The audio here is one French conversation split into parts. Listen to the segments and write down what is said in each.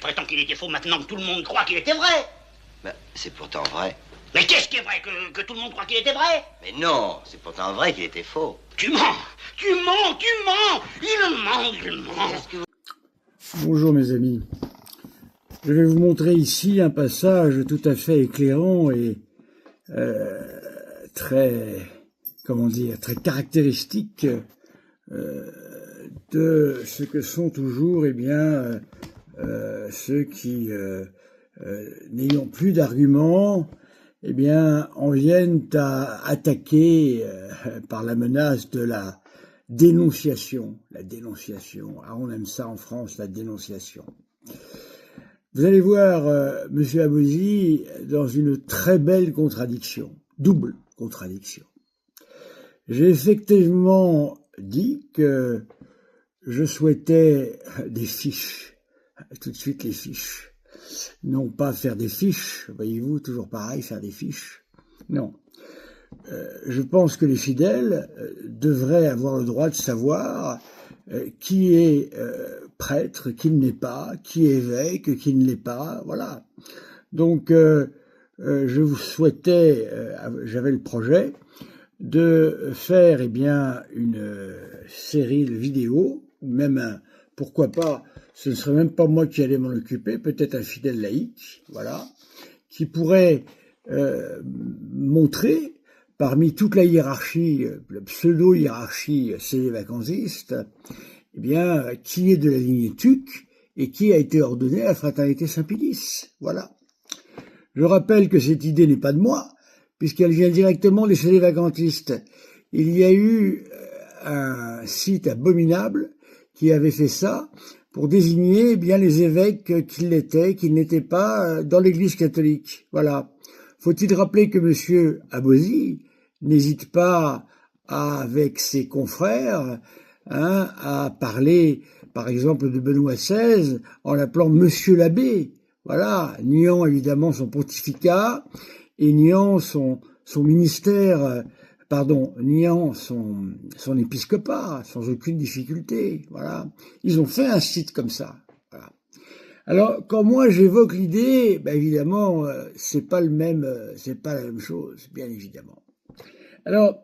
prétends qu'il était faux maintenant que tout le monde croit qu'il était vrai. Ben, c'est pourtant vrai. Mais qu'est-ce qui est vrai, que tout le monde croit qu'il était vrai? Mais non, c'est pourtant vrai qu'il était faux. Tu mens, tu mens, tu mens. Il ment. Bonjour mes amis. Je vais vous montrer ici un passage tout à fait éclairant et très, comment dire, très caractéristique de ce que sont toujours, eh bien, ceux qui, n'ayant plus d'arguments, eh bien, en viennent à attaquer par la menace de la dénonciation. La dénonciation. Ah, on aime ça en France, la dénonciation. Vous allez voir M. Abozi dans une très belle contradiction, double contradiction. J'ai effectivement dit que je souhaitais des fiches, tout de suite les fiches. Non pas faire des fiches, voyez-vous, toujours pareil, faire des fiches. Non. Je pense que les fidèles devraient avoir le droit de savoir qui est prêtre, qui ne l'est pas, qui est évêque, qui ne l'est pas, voilà. Donc, je vous souhaitais, j'avais le projet de faire, eh bien, une série de vidéos, même pourquoi pas, ce ne serait même pas moi qui allais m'en occuper, peut-être un fidèle laïque, voilà, qui pourrait montrer, parmi toute la hiérarchie, la pseudo-hiérarchie cédé-vacanciste, eh bien, qui est de la lignée Tuc et qui a été ordonné à la fraternité Saint-Pédis. Voilà. Je rappelle que cette idée n'est pas de moi, puisqu'elle vient directement des cédé-vacantistes. Il y a eu un site abominable qui avait fait ça pour désigner eh bien les évêques qui l'étaient, qui n'étaient pas dans l'Église catholique. Voilà. Faut-il rappeler que M. Abozi n'hésite pas avec ses confrères à parler, par exemple, de Benoît XVI en l'appelant Monsieur l'abbé, voilà, niant évidemment son pontificat et niant son ministère, niant son épiscopat, sans aucune difficulté, voilà. Ils ont fait un site comme ça, voilà. Alors, quand moi j'évoque l'idée, ben évidemment, c'est pas la même chose, bien évidemment. Alors,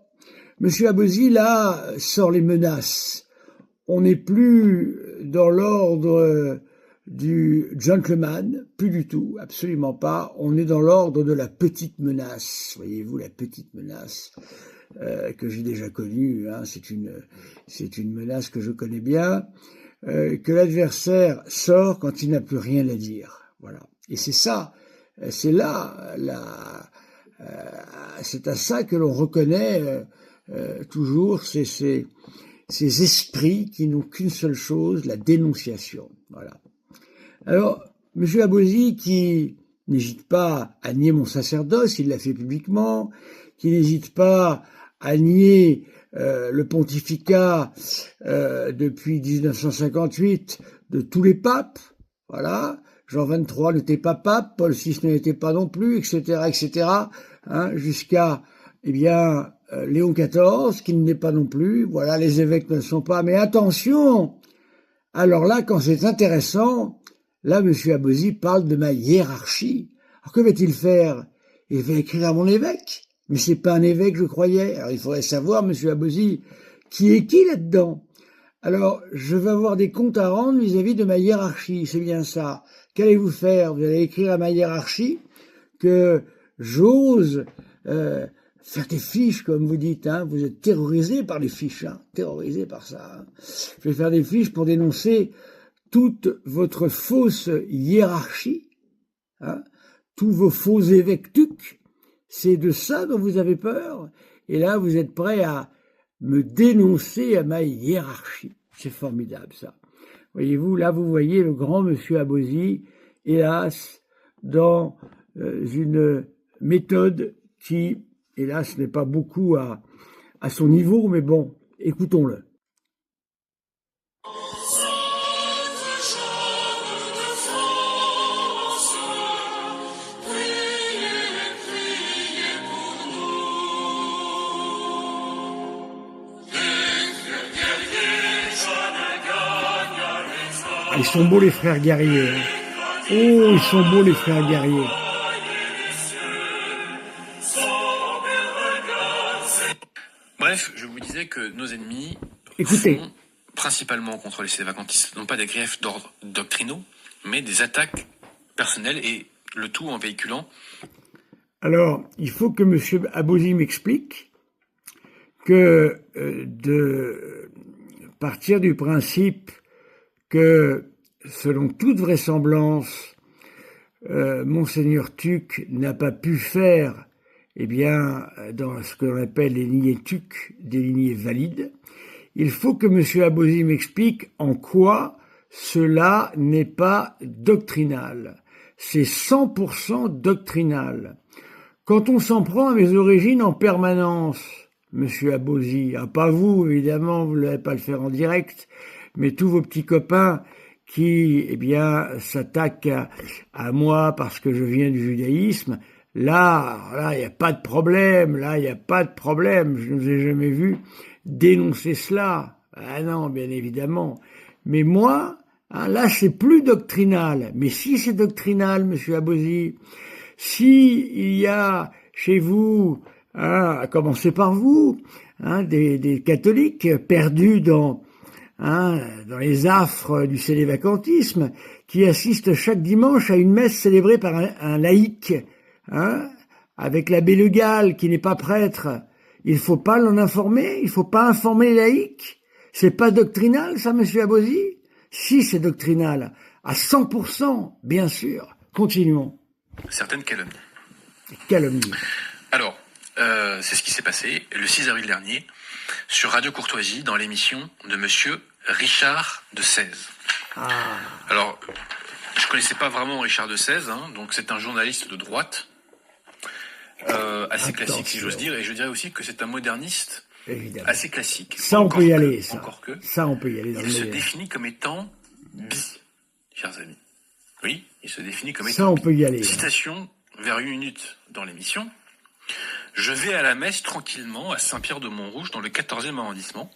M. Abozi, là, sort les menaces. On n'est plus dans l'ordre du gentleman, plus du tout, absolument pas. On est dans l'ordre de la petite menace. Voyez-vous, la petite menace que j'ai déjà connue. Hein, c'est une menace que je connais bien, que l'adversaire sort quand il n'a plus rien à dire. Voilà. Et c'est ça, c'est là c'est à ça que l'on reconnaît toujours ces esprits qui n'ont qu'une seule chose, la dénonciation. Voilà. Alors, M. Abozi, qui n'hésite pas à nier mon sacerdoce, il l'a fait publiquement, qui n'hésite pas à nier le pontificat depuis 1958 de tous les papes, voilà. Jean XXIII n'était pas pape, Paul VI ne l'était pas non plus, etc., hein, jusqu'à, eh bien, Léon XIV, qui ne l'est pas non plus, voilà, les évêques ne le sont pas, mais attention, alors là, quand c'est intéressant, là, M. Abozi parle de ma hiérarchie. Alors que va-t-il faire? Il va écrire à mon évêque, mais c'est pas un évêque, je croyais. Alors il faudrait savoir, M. Abozi, qui est qui là-dedans? Alors, je vais avoir des comptes à rendre vis-à-vis de ma hiérarchie, c'est bien ça. Qu'allez-vous faire? Vous allez écrire à ma hiérarchie que j'ose faire des fiches, comme vous dites, hein. Vous êtes terrorisé par les fiches, hein, terrorisé par ça. Hein. Je vais faire des fiches pour dénoncer toute votre fausse hiérarchie, hein, tous vos faux évêques tucs. C'est de ça dont vous avez peur. Et là, vous êtes prêt à me dénoncer à ma hiérarchie. C'est formidable, ça. Voyez-vous, là, vous voyez le grand monsieur Abozi, hélas, dans une méthode qui, hélas, n'est pas beaucoup à son niveau, mais bon, écoutons-le. Ils sont beaux les frères guerriers. Hein. Oh, ils sont beaux les frères guerriers. Bref, je vous disais que nos ennemis Écoutez. font principalement contre les sédévacantistes, non pas des griefs d'ordre doctrinaux, mais des attaques personnelles et le tout en véhiculant. Alors, il faut que M. Abouzi m'explique que de partir du principe que, selon toute vraisemblance, Monseigneur Tuc n'a pas pu faire, eh bien, dans ce que l'on appelle les lignées Tuc, des lignées valides, il faut que M. Abouzi m'explique en quoi cela n'est pas doctrinal. C'est 100% doctrinal. Quand on s'en prend à mes origines en permanence, Monsieur Abouzi, pas vous, évidemment, vous ne l'avez pas le faire en direct, mais tous vos petits copains qui, eh bien, s'attaquent à moi parce que je viens du judaïsme, là, il n'y a pas de problème, je ne vous ai jamais vu dénoncer cela. Ah non, bien évidemment. Mais moi, là, c'est plus doctrinal. Mais si c'est doctrinal, Monsieur Abouzi, si il y a chez vous, à commencer par vous, des catholiques perdus dans les affres du sédévacantisme, qui assistent chaque dimanche à une messe célébrée par un laïc, avec l'abbé Le Gall, qui n'est pas prêtre, il faut pas l'en informer, il faut pas informer les laïcs. C'est pas doctrinal, ça, Monsieur Abouzi? Si, c'est doctrinal. À 100%, bien sûr. Continuons. Certaines calomnies. Calomnie. Alors, c'est ce qui s'est passé le 6 avril dernier sur Radio Courtoisie dans l'émission de Monsieur Richard de Sèze. Alors, je connaissais pas vraiment Richard de Sèze, donc c'est un journaliste de droite, assez classique si j'ose dire, et je dirais aussi que c'est un moderniste évidemment assez classique. Ça, on peut y aller, ça. Encore que. Ça, on peut y aller. Il se définit comme étant bi, chers amis. Oui, il se définit comme étant ça, on peut y aller. Citation vers 1 minute dans l'émission. Je vais à la messe tranquillement à Saint-Pierre-de-Montrouge dans le 14e arrondissement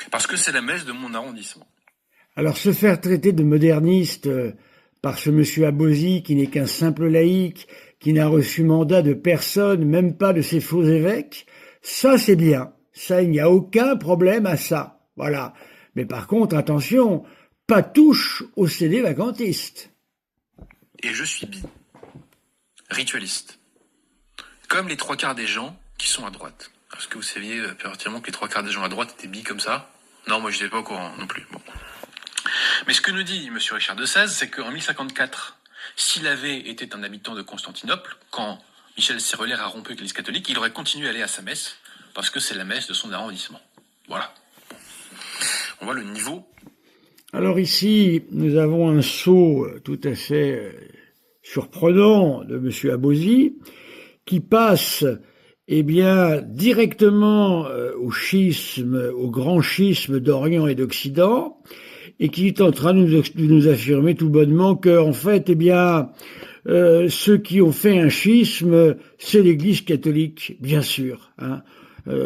parce que c'est la messe de mon arrondissement. Alors, se faire traiter de moderniste par ce monsieur Abouzi qui n'est qu'un simple laïc, qui n'a reçu mandat de personne, même pas de ses faux évêques, ça c'est bien. Ça, il n'y a aucun problème à ça. Voilà. Mais par contre, attention, pas touche aux sédévacantistes. Et je suis bi. Ritualiste. Comme les 3/4 des gens qui sont à droite. Est-ce que vous saviez pertinemment que les 3/4 des gens à droite étaient bi comme ça? Non, moi je n'étais pas au courant non plus. Bon. Mais ce que nous dit M. Richard de Sèze, c'est qu'en 1054, s'il avait été un habitant de Constantinople, quand Michel Serrelaire a rompu avec l'Église catholique, il aurait continué à aller à sa messe, parce que c'est la messe de son arrondissement. Voilà. On voit le niveau. Alors ici, nous avons un saut tout à fait surprenant de M. Abouzi, qui passe directement au schisme, au grand schisme d'Orient et d'Occident, et qui est en train de nous affirmer tout bonnement que, en fait, ceux qui ont fait un schisme, c'est l'Église catholique, bien sûr,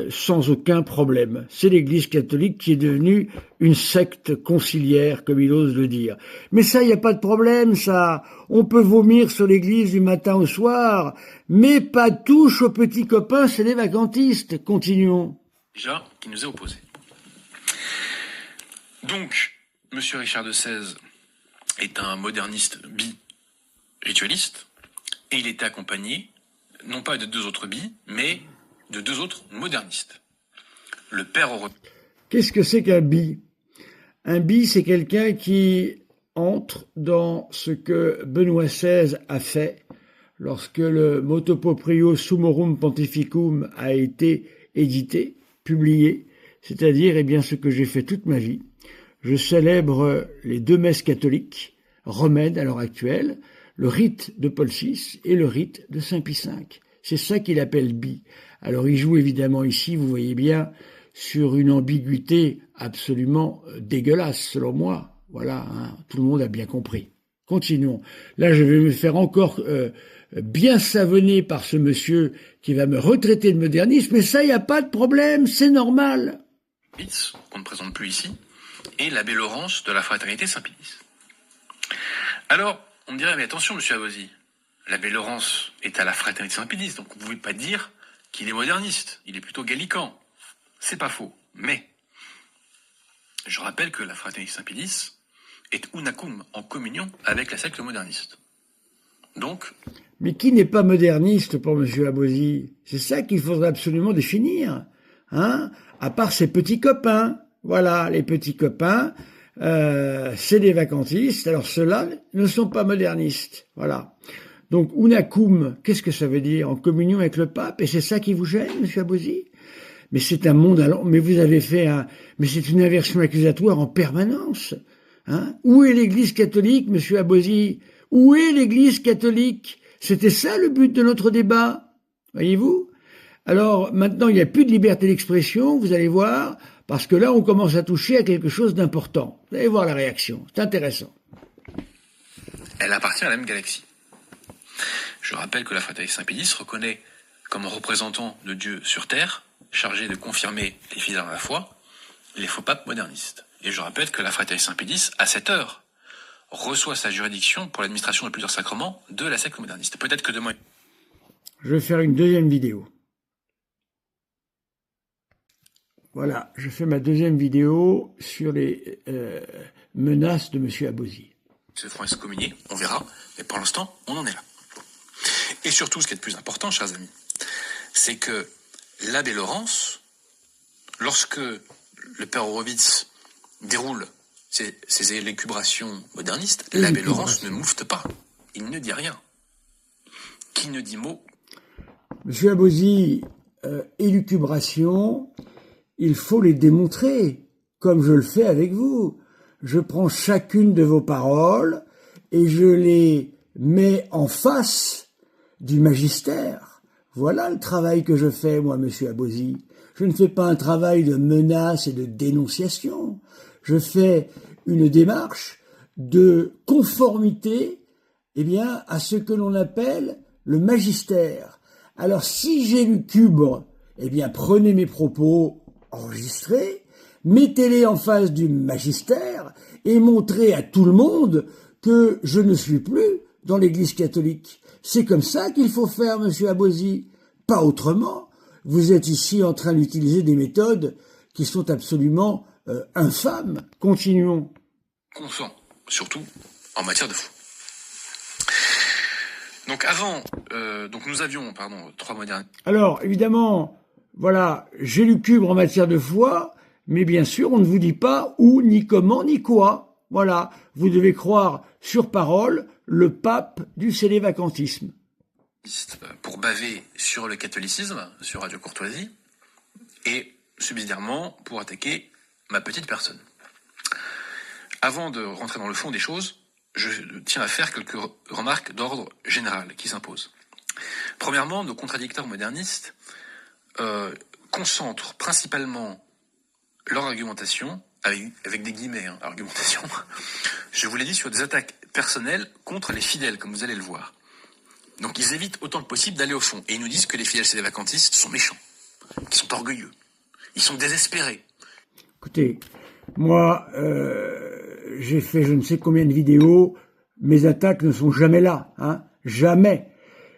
sans aucun problème. C'est l'Église catholique qui est devenue une secte conciliaire, comme il ose le dire. Mais ça, il n'y a pas de problème, ça. On peut vomir sur l'Église du matin au soir, mais pas touche aux petits copains sédévacantistes. Continuons. Déjà, qui nous est opposé. Donc, Monsieur Richard de Sèze est un moderniste bi-ritualiste, et il était accompagné, non pas de 2 autres bi, mais de 2 autres modernistes. Le père européen. Qu'est-ce que c'est qu'un bi? Un bi, c'est quelqu'un qui entre dans ce que Benoît XVI a fait lorsque le Motu Proprio Summorum Pontificum a été édité, publié, c'est-à-dire ce que j'ai fait toute ma vie. Je célèbre les 2 messes catholiques romaines à l'heure actuelle, le rite de Paul VI et le rite de Saint Pie V. C'est ça qu'il appelle bi. Alors il joue évidemment ici, vous voyez bien, sur une ambiguïté absolument dégueulasse selon moi. Voilà, tout le monde a bien compris. Continuons. Là, je vais me faire encore bien savonner par ce monsieur qui va me retraiter de moderniste, mais ça, il n'y a pas de problème, c'est normal. Qu'on ne présente plus ici, et l'abbé Laurence de la fraternité Saint-Pie. Alors, on me dirait, mais attention, monsieur Abosi, l'abbé Laurence est à la fraternité Saint-Pédis, donc vous ne pouvez pas dire qu'il est moderniste. Il est plutôt gallican. C'est pas faux. Mais, je rappelle que la fraternité Saint-Pédis est unacum, en communion avec la secte moderniste. Donc... Mais qui n'est pas moderniste pour monsieur Abosi? C'est ça qu'il faudrait absolument définir. Hein? À part ses petits copains. Voilà, les petits copains, c'est des vacantistes. Alors ceux-là ne sont pas modernistes. Voilà. Donc, unacum, qu'est-ce que ça veut dire? En communion avec le pape? Et c'est ça qui vous gêne, monsieur Abosi? Mais c'est un monde allant. Mais vous avez fait mais c'est une inversion accusatoire en permanence. Hein? Où est l'Église catholique, monsieur Abosi? Où est l'Église catholique? C'était ça le but de notre débat, voyez-vous? Alors maintenant, il n'y a plus de liberté d'expression, vous allez voir, parce que là, on commence à toucher à quelque chose d'important. Vous allez voir la réaction, c'est intéressant. Elle appartient à la même galaxie. Je rappelle que la fraternité Saint-Pédis reconnaît comme représentant de Dieu sur Terre, chargé de confirmer les fidèles à la foi, les faux papes modernistes. Et je rappelle que la fraternité Saint-Pédis, à cette heure, reçoit sa juridiction pour l'administration de plusieurs sacrements de la secte moderniste. Peut-être que demain... Je vais faire une deuxième vidéo. Voilà, je fais ma deuxième vidéo sur les menaces de monsieur Abosi. Se feront excommunier, on verra, mais pour l'instant, on en est là. Et surtout, ce qui est le plus important, chers amis, c'est que l'abbé Laurence, lorsque le père Horowitz déroule ses élucubrations modernistes, l'abbé Laurence ne moufte pas. Il ne dit rien. Qui ne dit mot? Monsieur Abosi, élucubration, il faut les démontrer, comme je le fais avec vous. Je prends chacune de vos paroles et je les mets en face du magistère. Voilà le travail que je fais, moi, monsieur Abosi. Je ne fais pas un travail de menace et de dénonciation. Je fais une démarche de conformité, à ce que l'on appelle le magistère. Alors, si j'élucubre, prenez mes propos enregistrés, mettez-les en face du magistère et montrez à tout le monde que je ne suis plus dans l'Église catholique. C'est comme ça qu'il faut faire, monsieur Abosi, pas autrement. Vous êtes ici en train d'utiliser des méthodes qui sont absolument infâmes. Continuons. Consent, surtout en matière de foi. Donc nous avions, trois modernes. Alors, évidemment, voilà, j'élucubre en matière de foi, mais bien sûr, on ne vous dit pas où, ni comment, ni quoi. Voilà, vous devez croire sur parole le pape du célévacantisme. Pour baver sur le catholicisme, sur Radio Courtoisie, et subsidiairement pour attaquer ma petite personne. Avant de rentrer dans le fond des choses, je tiens à faire quelques remarques d'ordre général qui s'imposent. Premièrement, nos contradicteurs modernistes concentrent principalement leur argumentation, avec des guillemets, argumentation, je vous l'ai dit, sur des attaques personnelles contre les fidèles, comme vous allez le voir. Donc ils évitent autant que possible d'aller au fond. Et ils nous disent que les fidèles célévacantistes sont méchants, qu'ils sont orgueilleux, ils sont désespérés. Écoutez, moi, j'ai fait je ne sais combien de vidéos, mes attaques ne sont jamais là, jamais.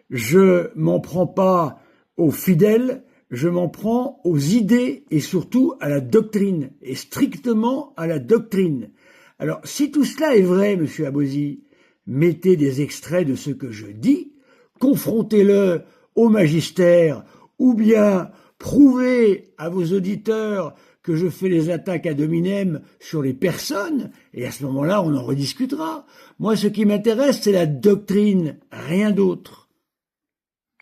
Je m'en prends pas aux fidèles, je m'en prends aux idées et surtout à la doctrine, et strictement à la doctrine. Alors, si tout cela est vrai, monsieur Abosi, mettez des extraits de ce que je dis, confrontez-le au magistère, ou bien prouvez à vos auditeurs que je fais des attaques ad hominem sur les personnes, et à ce moment-là, on en rediscutera. Moi, ce qui m'intéresse, c'est la doctrine, rien d'autre.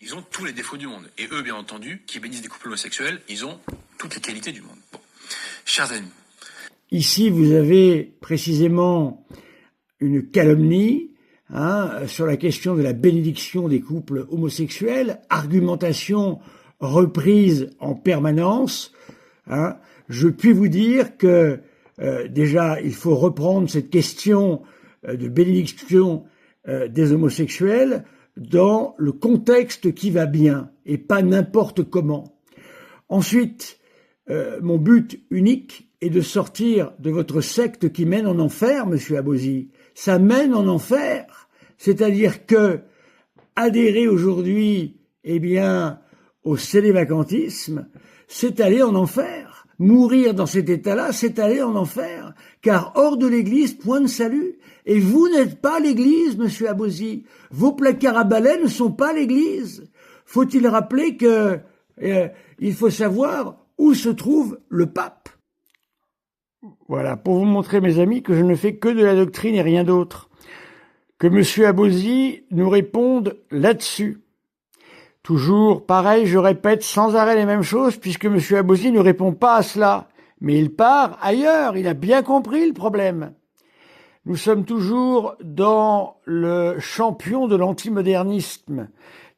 Ils ont tous les défauts du monde. Et eux, bien entendu, qui bénissent des couples homosexuels, ils ont toutes les qualités du monde. Bon. Chers amis. Ici, vous avez précisément une calomnie sur la question de la bénédiction des couples homosexuels, argumentation reprise en permanence. Je puis vous dire que déjà, il faut reprendre cette question de bénédiction des homosexuels dans le contexte qui va bien et pas n'importe comment. Ensuite, mon but unique est de sortir de votre secte qui mène en enfer, monsieur Abosi. Ça mène en enfer. C'est-à-dire que adhérer aujourd'hui, eh bien, au célibacantisme, c'est aller en enfer. Mourir dans cet état-là, c'est aller en enfer. Car hors de l'Église, point de salut. Et vous n'êtes pas l'Église, monsieur Abosi. Vos placards à balai ne sont pas l'Église. Faut-il rappeler que il faut savoir où se trouve le pape. Voilà, pour vous montrer, mes amis, que je ne fais que de la doctrine et rien d'autre. Que monsieur Abosi nous réponde là-dessus. Toujours pareil, je répète sans arrêt les mêmes choses, puisque monsieur Abosi ne répond pas à cela. Mais il part ailleurs, il a bien compris le problème. Nous sommes toujours dans le champion de l'antimodernisme,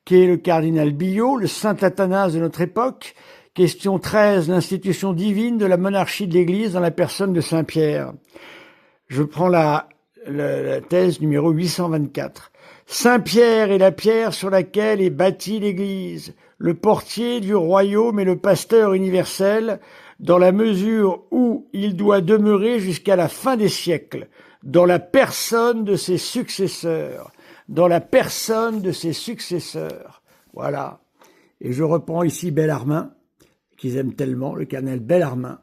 qui est le cardinal Billot, le saint Athanase de notre époque. Question 13, l'institution divine de la monarchie de l'Église dans la personne de Saint Pierre. Je prends la thèse numéro 824. Saint Pierre est la pierre sur laquelle est bâtie l'Église, le portier du royaume et le pasteur universel, dans la mesure où il doit demeurer jusqu'à la fin des siècles, dans la personne de ses successeurs. Dans la personne de ses successeurs. Voilà. Et je reprends ici Bellarmin, qu'ils aiment tellement, le cardinal Bellarmin.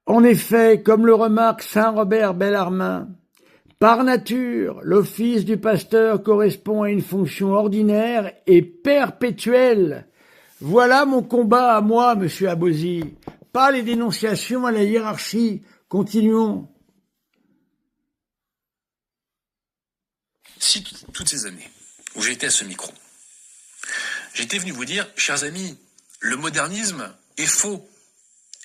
En effet, comme le remarque saint Robert Bellarmin, par nature, l'office du pasteur correspond à une fonction ordinaire et perpétuelle. Voilà mon combat à moi, monsieur Abosi. Pas les dénonciations à la hiérarchie. Continuons. Si toutes ces années où j'étais à ce micro, j'étais venu vous dire, chers amis, le modernisme est faux.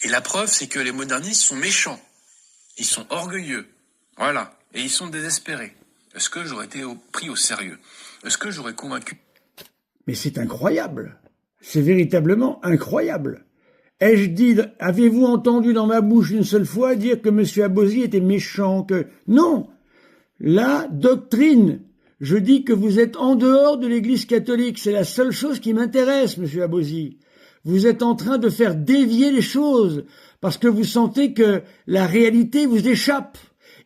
Et la preuve, c'est que les modernistes sont méchants. Ils sont orgueilleux. Voilà. Et ils sont désespérés. Est-ce que j'aurais été pris au sérieux? Est-ce que j'aurais convaincu? Mais c'est incroyable. C'est véritablement incroyable. Ai-je dit, avez-vous entendu dans ma bouche une seule fois dire que M. Abosi était méchant, que... Non! La doctrine. Je dis que vous êtes en dehors de l'Église catholique. C'est la seule chose qui m'intéresse, M. Abosi. Vous êtes en train de faire dévier les choses parce que vous sentez que la réalité vous échappe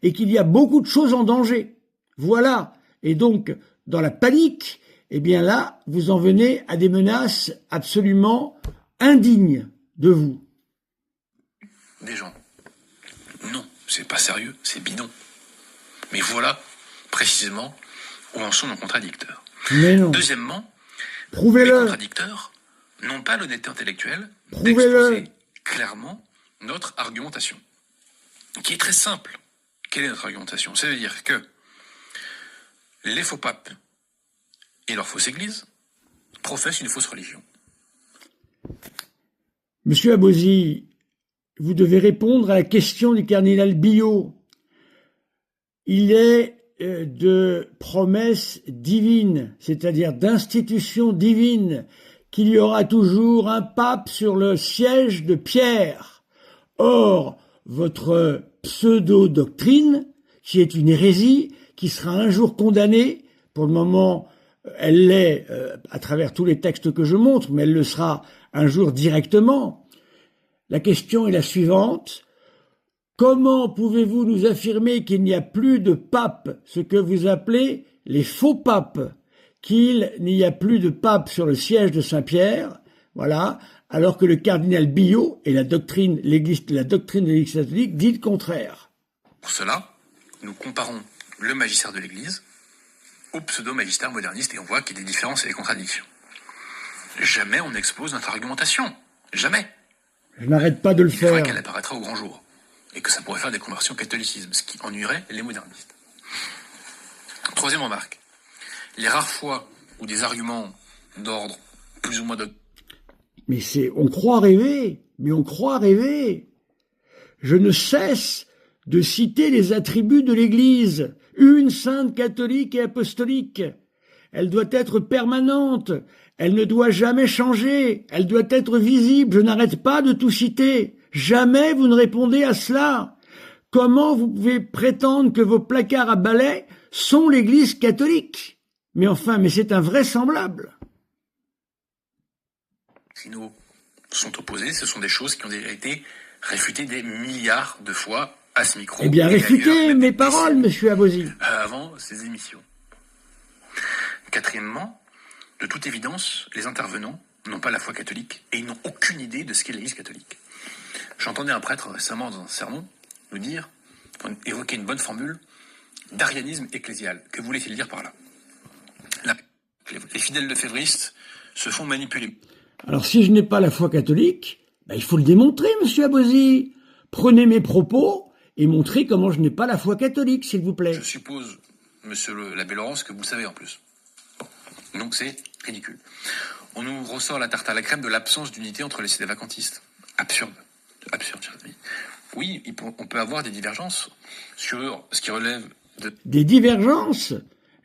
et qu'il y a beaucoup de choses en danger. Voilà. Et donc, dans la panique, eh bien là, vous en venez à des menaces absolument indignes de vous. Des gens. Non, c'est pas sérieux, c'est bidon. Mais voilà, précisément, où en sont nos contradicteurs. Mais non. Deuxièmement, prouvez-le. Les contradicteurs n'ont pas l'honnêteté intellectuelle prouvez-le. d'exposer clairement notre argumentation, qui est très simple. Quelle est notre argumentation? C'est-à-dire que les faux papes et leur fausse église professent une fausse religion. Monsieur Abosi, vous devez répondre à la question du cardinal Billot. Il est de promesses divines, c'est-à-dire d'institutions divines, qu'il y aura toujours un pape sur le siège de Pierre. Or, votre pseudo-doctrine, qui est une hérésie, qui sera un jour condamnée, pour le moment, elle l'est à travers tous les textes que je montre, mais elle le sera un jour directement. La question est la suivante. Comment pouvez-vous nous affirmer qu'il n'y a plus de pape, ce que vous appelez les faux papes, qu'il n'y a plus de pape sur le siège de Saint-Pierre, voilà, alors que le cardinal Billot et la doctrine de l'Église catholique dit le contraire. Pour cela, nous comparons le magistère de l'Église au pseudo-magistère moderniste et on voit qu'il y a des différences et des contradictions. Jamais on expose notre argumentation. Jamais. Je n'arrête pas de le faire. Il faudrait qu'elle apparaîtra au grand jour. Et que ça pourrait faire des conversions au catholicisme, ce qui ennuierait les modernistes. Troisième remarque. Les rares fois où des arguments d'ordre plus ou moins de... Mais on croit rêver. Je ne cesse de citer les attributs de l'Église. Une sainte catholique et apostolique. Elle doit être permanente. Elle ne doit jamais changer. Elle doit être visible. Je n'arrête pas de tout citer. Jamais vous ne répondez à cela. Comment vous pouvez prétendre que vos placards à balai sont l'Église catholique? Mais enfin, mais c'est invraisemblable. Qui nous sont opposés, ce sont des choses qui ont déjà été réfutées des milliards de fois à ce micro. Eh bien, et réfutez ailleurs, mes paroles, monsieur Abozy. Avant ces émissions. Quatrièmement, de toute évidence, les intervenants n'ont pas la foi catholique et ils n'ont aucune idée de ce qu'est l'Église catholique. J'entendais un prêtre récemment dans un sermon nous dire, évoquer une bonne formule d'arianisme ecclésial. Que voulait-il dire par là? Les fidèles lefévristes se font manipuler. Alors, si je n'ai pas la foi catholique, ben, il faut le démontrer, monsieur Abozy. Prenez mes propos et montrez comment je n'ai pas la foi catholique, s'il vous plaît. Je suppose, monsieur l'abbé Laurence, que vous savez en plus. Bon. Donc c'est ridicule. On nous ressort la tarte à la crème de l'absence d'unité entre les sédévacantistes. Absurde. Absurde, chers amis. Oui, on peut avoir des divergences sur ce qui relève de... Des divergences?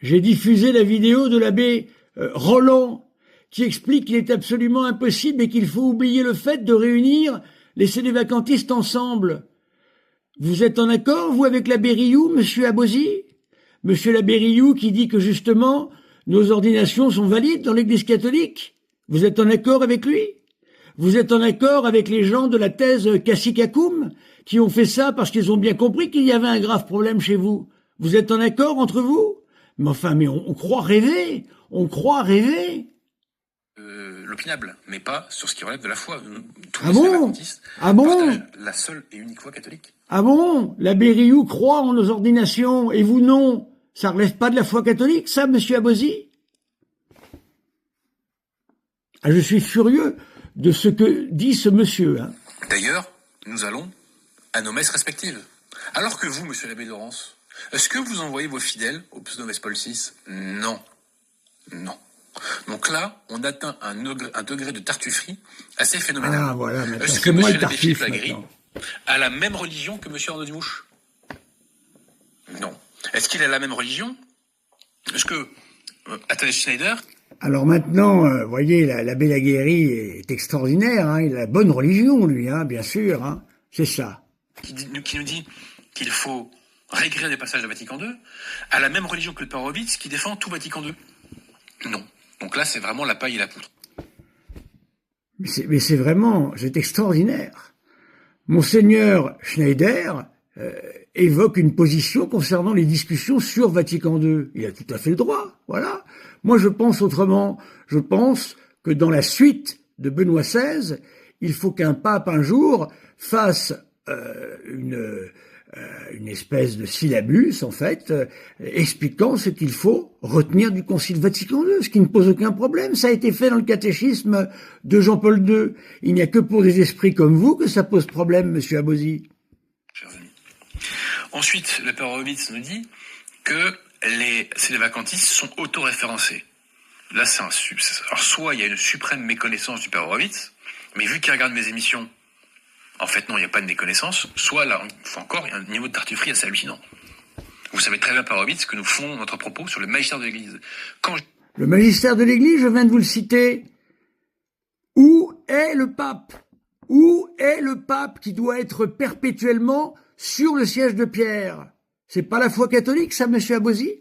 J'ai diffusé la vidéo de l'abbé Roland qui explique qu'il est absolument impossible et qu'il faut oublier le fait de réunir les sédévacantistes ensemble. Vous êtes en accord, vous, avec l'abbé Rioux, monsieur Abozy? Monsieur l'abbé Rioux qui dit que, justement, nos ordinations sont valides dans l'Église catholique? Vous êtes en accord avec lui? Vous êtes en accord avec les gens de la thèse Cassicacoum qui ont fait ça parce qu'ils ont bien compris qu'il y avait un grave problème chez vous? Vous êtes en accord entre vous? Mais enfin, mais on croit rêver. On croit rêver. L'opinable, mais pas sur ce qui relève de la foi. Tous Ah les bon? sédévacantistes Ah bon? partagent la seule et unique foi catholique. Ah bon? L'abbé Rioux croit en nos ordinations et vous non? Ça relève pas de la foi catholique, ça, monsieur Abozy? Ah, je suis furieux de ce que dit ce monsieur. Hein. D'ailleurs, nous allons à nos messes respectives. Alors que vous, monsieur l'abbé Laurence, est-ce que vous envoyez vos fidèles au pseudo-messe Paul VI? Non. Non. Donc là, on atteint un degré de tartufferie assez phénoménal. Ah voilà, maintenant est-ce c'est que moi monsieur le l'abbé Philippe tartuffe Lagris maintenant. a la même religion que monsieur Arnaud Dumouche? Non. Est-ce qu'il a la même religion? Est-ce que Athanase Schneider... Alors maintenant, vous voyez, l'abbé Laguérie est extraordinaire, hein, il a la bonne religion, lui, hein, bien sûr, hein, c'est ça. Qui nous dit qu'il faut réécrire des passages de Vatican II, a la même religion que le père Horowitz qui défend tout Vatican II? Non. Donc là, c'est vraiment la paille et la poudre. Mais c'est extraordinaire. Monseigneur Schneider évoque une position concernant les discussions sur Vatican II. Il a tout à fait le droit, voilà. Moi, je pense autrement. Je pense que dans la suite de Benoît XVI, il faut qu'un pape, un jour, fasse une espèce de syllabus, en fait, expliquant ce qu'il faut retenir du Concile Vatican II, ce qui ne pose aucun problème. Ça a été fait dans le catéchisme de Jean-Paul II. Il n'y a que pour des esprits comme vous que ça pose problème, monsieur Abozy. Chers amis. Ensuite, le père Horowitz nous dit que les sédévacantistes sont autoréférencés. Là, alors, soit il y a une suprême méconnaissance du père Horowitz, mais vu qu'il regarde mes émissions, en fait, non, il n'y a pas de méconnaissance. Soit, là, encore, il y a un niveau de tartufferie assez hallucinant. Vous savez très bien, père Horowitz, que nous fondons notre propos sur le magistère de l'Église. Le magistère de l'Église, je viens de vous le citer. Où est le pape? Où est le pape qui doit être perpétuellement sur le siège de Pierre? C'est pas la foi catholique, ça, monsieur Abozy?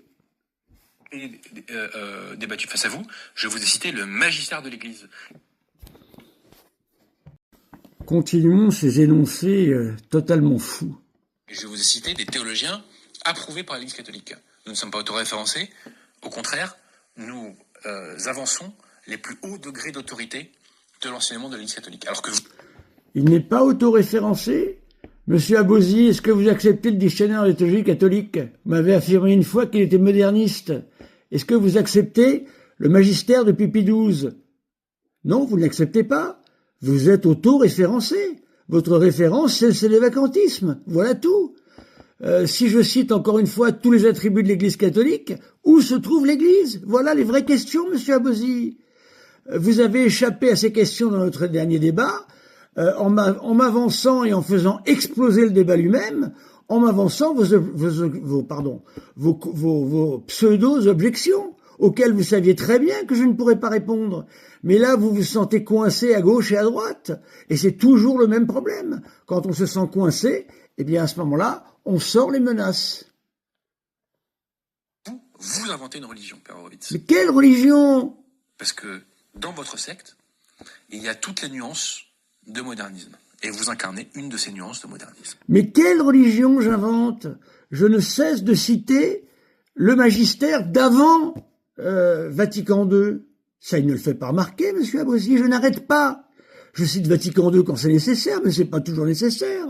Débattu face à vous, je vous ai cité le magistère de l'Église. Continuons ces énoncés totalement fous. Je vous ai cité des théologiens approuvés par l'Église catholique. Nous ne sommes pas autoréférencés. Au contraire, nous avançons les plus hauts degrés d'autorité de l'enseignement de l'Église catholique. Alors que vous... Il n'est pas autoréférencé? Monsieur Abozy, est-ce que vous acceptez le dictionnaire de théologie catholique? Vous m'avez affirmé une fois qu'il était moderniste. Est-ce que vous acceptez le magistère de Pie XII? Non, vous ne l'acceptez pas. Vous êtes auto-référencé. Votre référence, c'est le vacantisme. Voilà tout. Si je cite encore une fois tous les attributs de l'Église catholique, où se trouve l'Église? Voilà les vraies questions, monsieur Abozy. Vous avez échappé à ces questions dans notre dernier débat, en m'avançant et en faisant exploser le débat lui-même, en m'avançant vos pseudo-objections, auxquelles vous saviez très bien que je ne pourrais pas répondre. Mais là, vous vous sentez coincé à gauche et à droite, et c'est toujours le même problème. Quand on se sent coincé, eh bien à ce moment-là, on sort les menaces. Vous inventez une religion, père Horowitz. Mais quelle religion? Parce que dans votre secte, il y a toutes les nuances de modernisme. Et vous incarnez une de ces nuances de modernisme. Mais quelle religion j'invente? Je ne cesse de citer le magistère d'avant Vatican II. Ça, il ne le fait pas remarquer, monsieur Abosi, je n'arrête pas. Je cite Vatican II quand c'est nécessaire, mais c'est pas toujours nécessaire.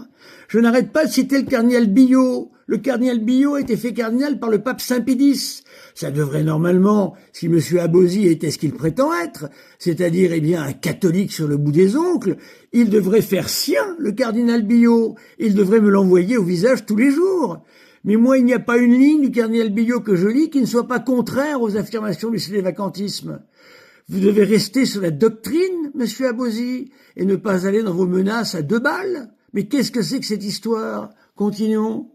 Je n'arrête pas de citer le cardinal Billot. Le cardinal Billot a été fait cardinal par le pape Saint-Pédis. Ça devrait normalement, si monsieur Abosi était ce qu'il prétend être, c'est-à-dire, eh bien, un catholique sur le bout des ongles, il devrait faire sien, le cardinal Billot. Il devrait me l'envoyer au visage tous les jours. Mais moi, il n'y a pas une ligne du cardinal Billot que je lis qui ne soit pas contraire aux affirmations du sédévacantisme. Vous devez rester sur la doctrine, monsieur Abosi, et ne pas aller dans vos menaces à 2 balles. Mais qu'est-ce que c'est que cette histoire? Continuons.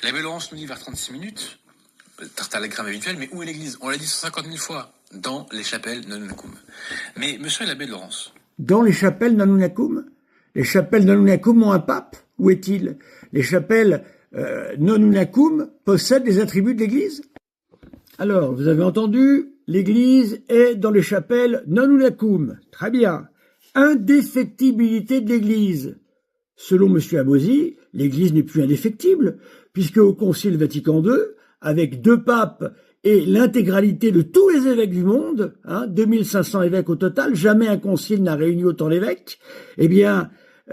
L'abbé Laurence nous dit vers 36 minutes, Tartare la crème habituelle, mais où est l'église? On l'a dit 150 000 fois, dans les chapelles Nonunacum. Mais monsieur l'abbé de Laurence. Dans les chapelles Nonunacum? Les chapelles Nonunacum ont un pape? Où est-il? Les chapelles Nonunacum possèdent les attributs de l'église? Alors, vous avez entendu, l'église est dans les chapelles Nonunacum. Très bien. Indéfectibilité de l'église. Selon M. Abosi, l'église n'est plus indéfectible, puisque au Concile Vatican II, avec 2 papes et l'intégralité de tous les évêques du monde, 2500 évêques au total, jamais un concile n'a réuni autant d'évêques, eh bien,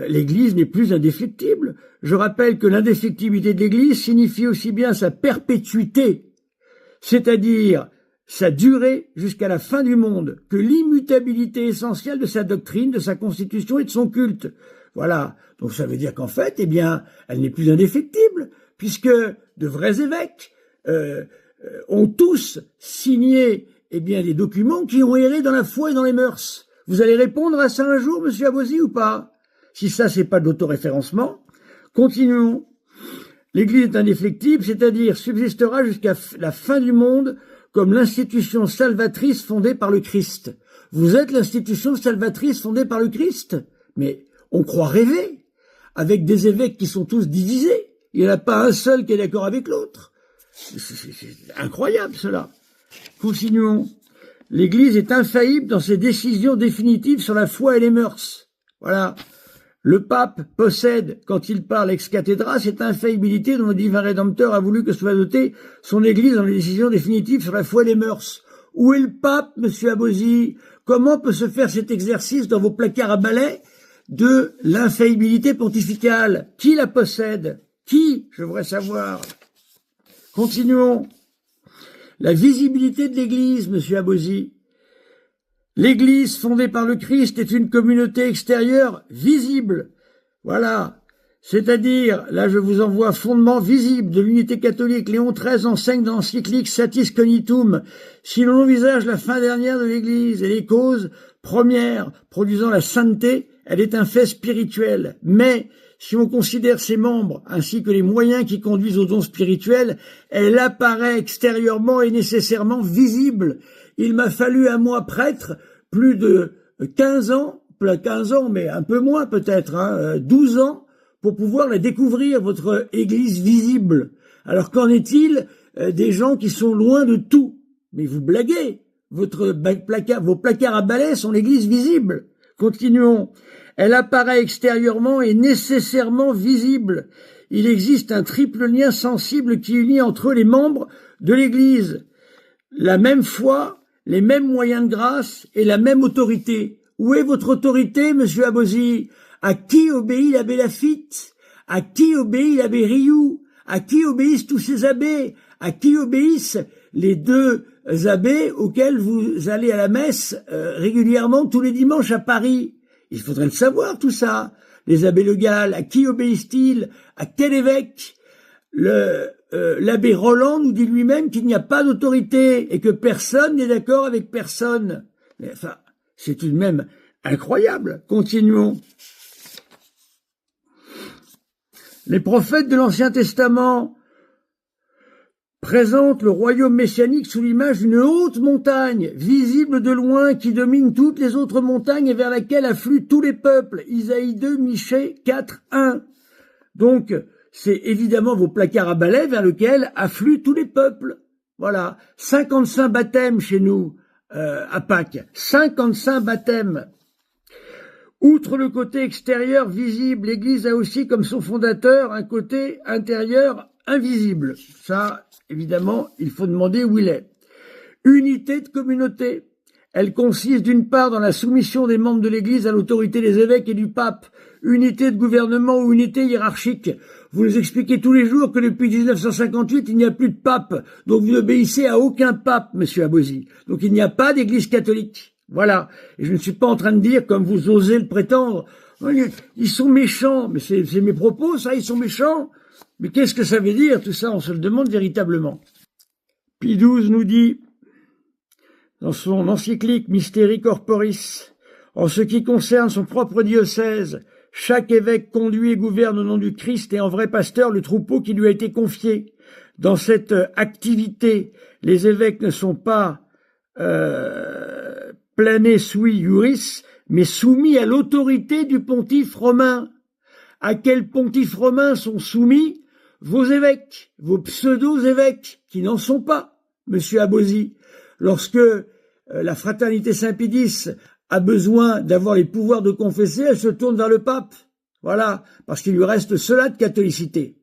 l'église n'est plus indéfectible. Je rappelle que l'indéfectibilité de l'église signifie aussi bien sa perpétuité, c'est-à-dire sa durée jusqu'à la fin du monde, que l'immutabilité essentielle de sa doctrine, de sa constitution et de son culte. Voilà. Donc ça veut dire qu'en fait, eh bien, elle n'est plus indéfectible, puisque de vrais évêques ont tous signé, eh bien, des documents qui ont erré dans la foi et dans les mœurs. Vous allez répondre à ça un jour, monsieur Abosi, ou pas? Si ça, c'est pas de l'autoréférencement, continuons. L'Église est indéfectible, c'est-à-dire subsistera jusqu'à la fin du monde comme l'institution salvatrice fondée par le Christ. Vous êtes l'institution salvatrice fondée par le Christ? Mais on croit rêver, avec des évêques qui sont tous divisés. Il n'y en a pas un seul qui est d'accord avec l'autre. C'est incroyable, cela. Continuons. L'Église est infaillible dans ses décisions définitives sur la foi et les mœurs. Voilà. Le pape possède, quand il parle ex cathedra, cette infaillibilité dont le divin Rédempteur a voulu que soit dotée son Église dans les décisions définitives sur la foi et les mœurs. Où est le pape, monsieur Abosi? Comment peut se faire cet exercice dans vos placards à balai de l'infaillibilité pontificale? Qui la possède? Qui? Je voudrais savoir. Continuons. La visibilité de l'Église, monsieur Abosi. L'Église fondée par le Christ est une communauté extérieure visible. Voilà. C'est-à-dire, là je vous envoie fondement visible de l'unité catholique. Léon XIII enseigne dans l'encyclique Satis Cognitum. Si l'on envisage la fin dernière de l'Église et les causes premières produisant la sainteté, elle est un fait spirituel. Mais, si on considère ses membres ainsi que les moyens qui conduisent aux dons spirituels, elle apparaît extérieurement et nécessairement visible. Il m'a fallu à moi, prêtre, plus de 15 ans, mais un peu moins peut-être, 12 ans, pour pouvoir la découvrir, votre Église visible. Alors qu'en est-il des gens qui sont loin de tout? Mais vous blaguez, vos placards à balai sont l'Église visible. Continuons. Elle apparaît extérieurement et nécessairement visible. Il existe un triple lien sensible qui unit entre eux les membres de l'Église. La même foi, les mêmes moyens de grâce et la même autorité. Où est votre autorité, monsieur Abosi? À qui obéit l'abbé Laffitte? À qui obéit l'abbé Rioux? À qui obéissent tous ces abbés? À qui obéissent les 2 abbés auxquels vous allez à la messe régulièrement tous les dimanches à Paris? Il faudrait le savoir, tout ça. Les abbés Le Gall, à qui obéissent-ils? À quel évêque? L'abbé Roland nous dit lui-même qu'il n'y a pas d'autorité et que personne n'est d'accord avec personne. Mais enfin, c'est tout de même incroyable. Continuons. Les prophètes de l'Ancien Testament présentent le royaume messianique sous l'image d'une haute montagne, visible de loin, qui domine toutes les autres montagnes et vers laquelle affluent tous les peuples. Isaïe 2, Michée 4, 1. Donc, c'est évidemment vos placards à balai vers lesquels affluent tous les peuples. Voilà. 55 baptêmes chez nous, à Pâques. 55 baptêmes. Outre le côté extérieur visible, l'Église a aussi comme son fondateur un côté intérieur invisible. Ça, évidemment, il faut demander où il est. Unité de communauté. Elle consiste d'une part dans la soumission des membres de l'Église à l'autorité des évêques et du pape, unité de gouvernement ou unité hiérarchique. Vous nous expliquez tous les jours que depuis 1958, il n'y a plus de pape, donc vous n'obéissez à aucun pape, monsieur Abosi. Donc il n'y a pas d'Église catholique. Voilà. Et je ne suis pas en train de dire, comme vous osez le prétendre, ils sont méchants. Mais c'est mes propos, ça, ils sont méchants. Mais qu'est-ce que ça veut dire, tout ça, on se le demande véritablement. Pie XII nous dit, dans son encyclique Mysteri Corporis, en ce qui concerne son propre diocèse, chaque évêque conduit et gouverne au nom du Christ et en vrai pasteur le troupeau qui lui a été confié. Dans cette activité, les évêques ne sont pas plane sui iuris, mais soumis à l'autorité du pontife romain. À quel pontife romain sont soumis vos évêques, vos pseudo-évêques, qui n'en sont pas, monsieur Abosi? Lorsque la fraternité Saint-Pédis a besoin d'avoir les pouvoirs de confesser, elle se tourne vers le pape. Voilà, parce qu'il lui reste cela de catholicité.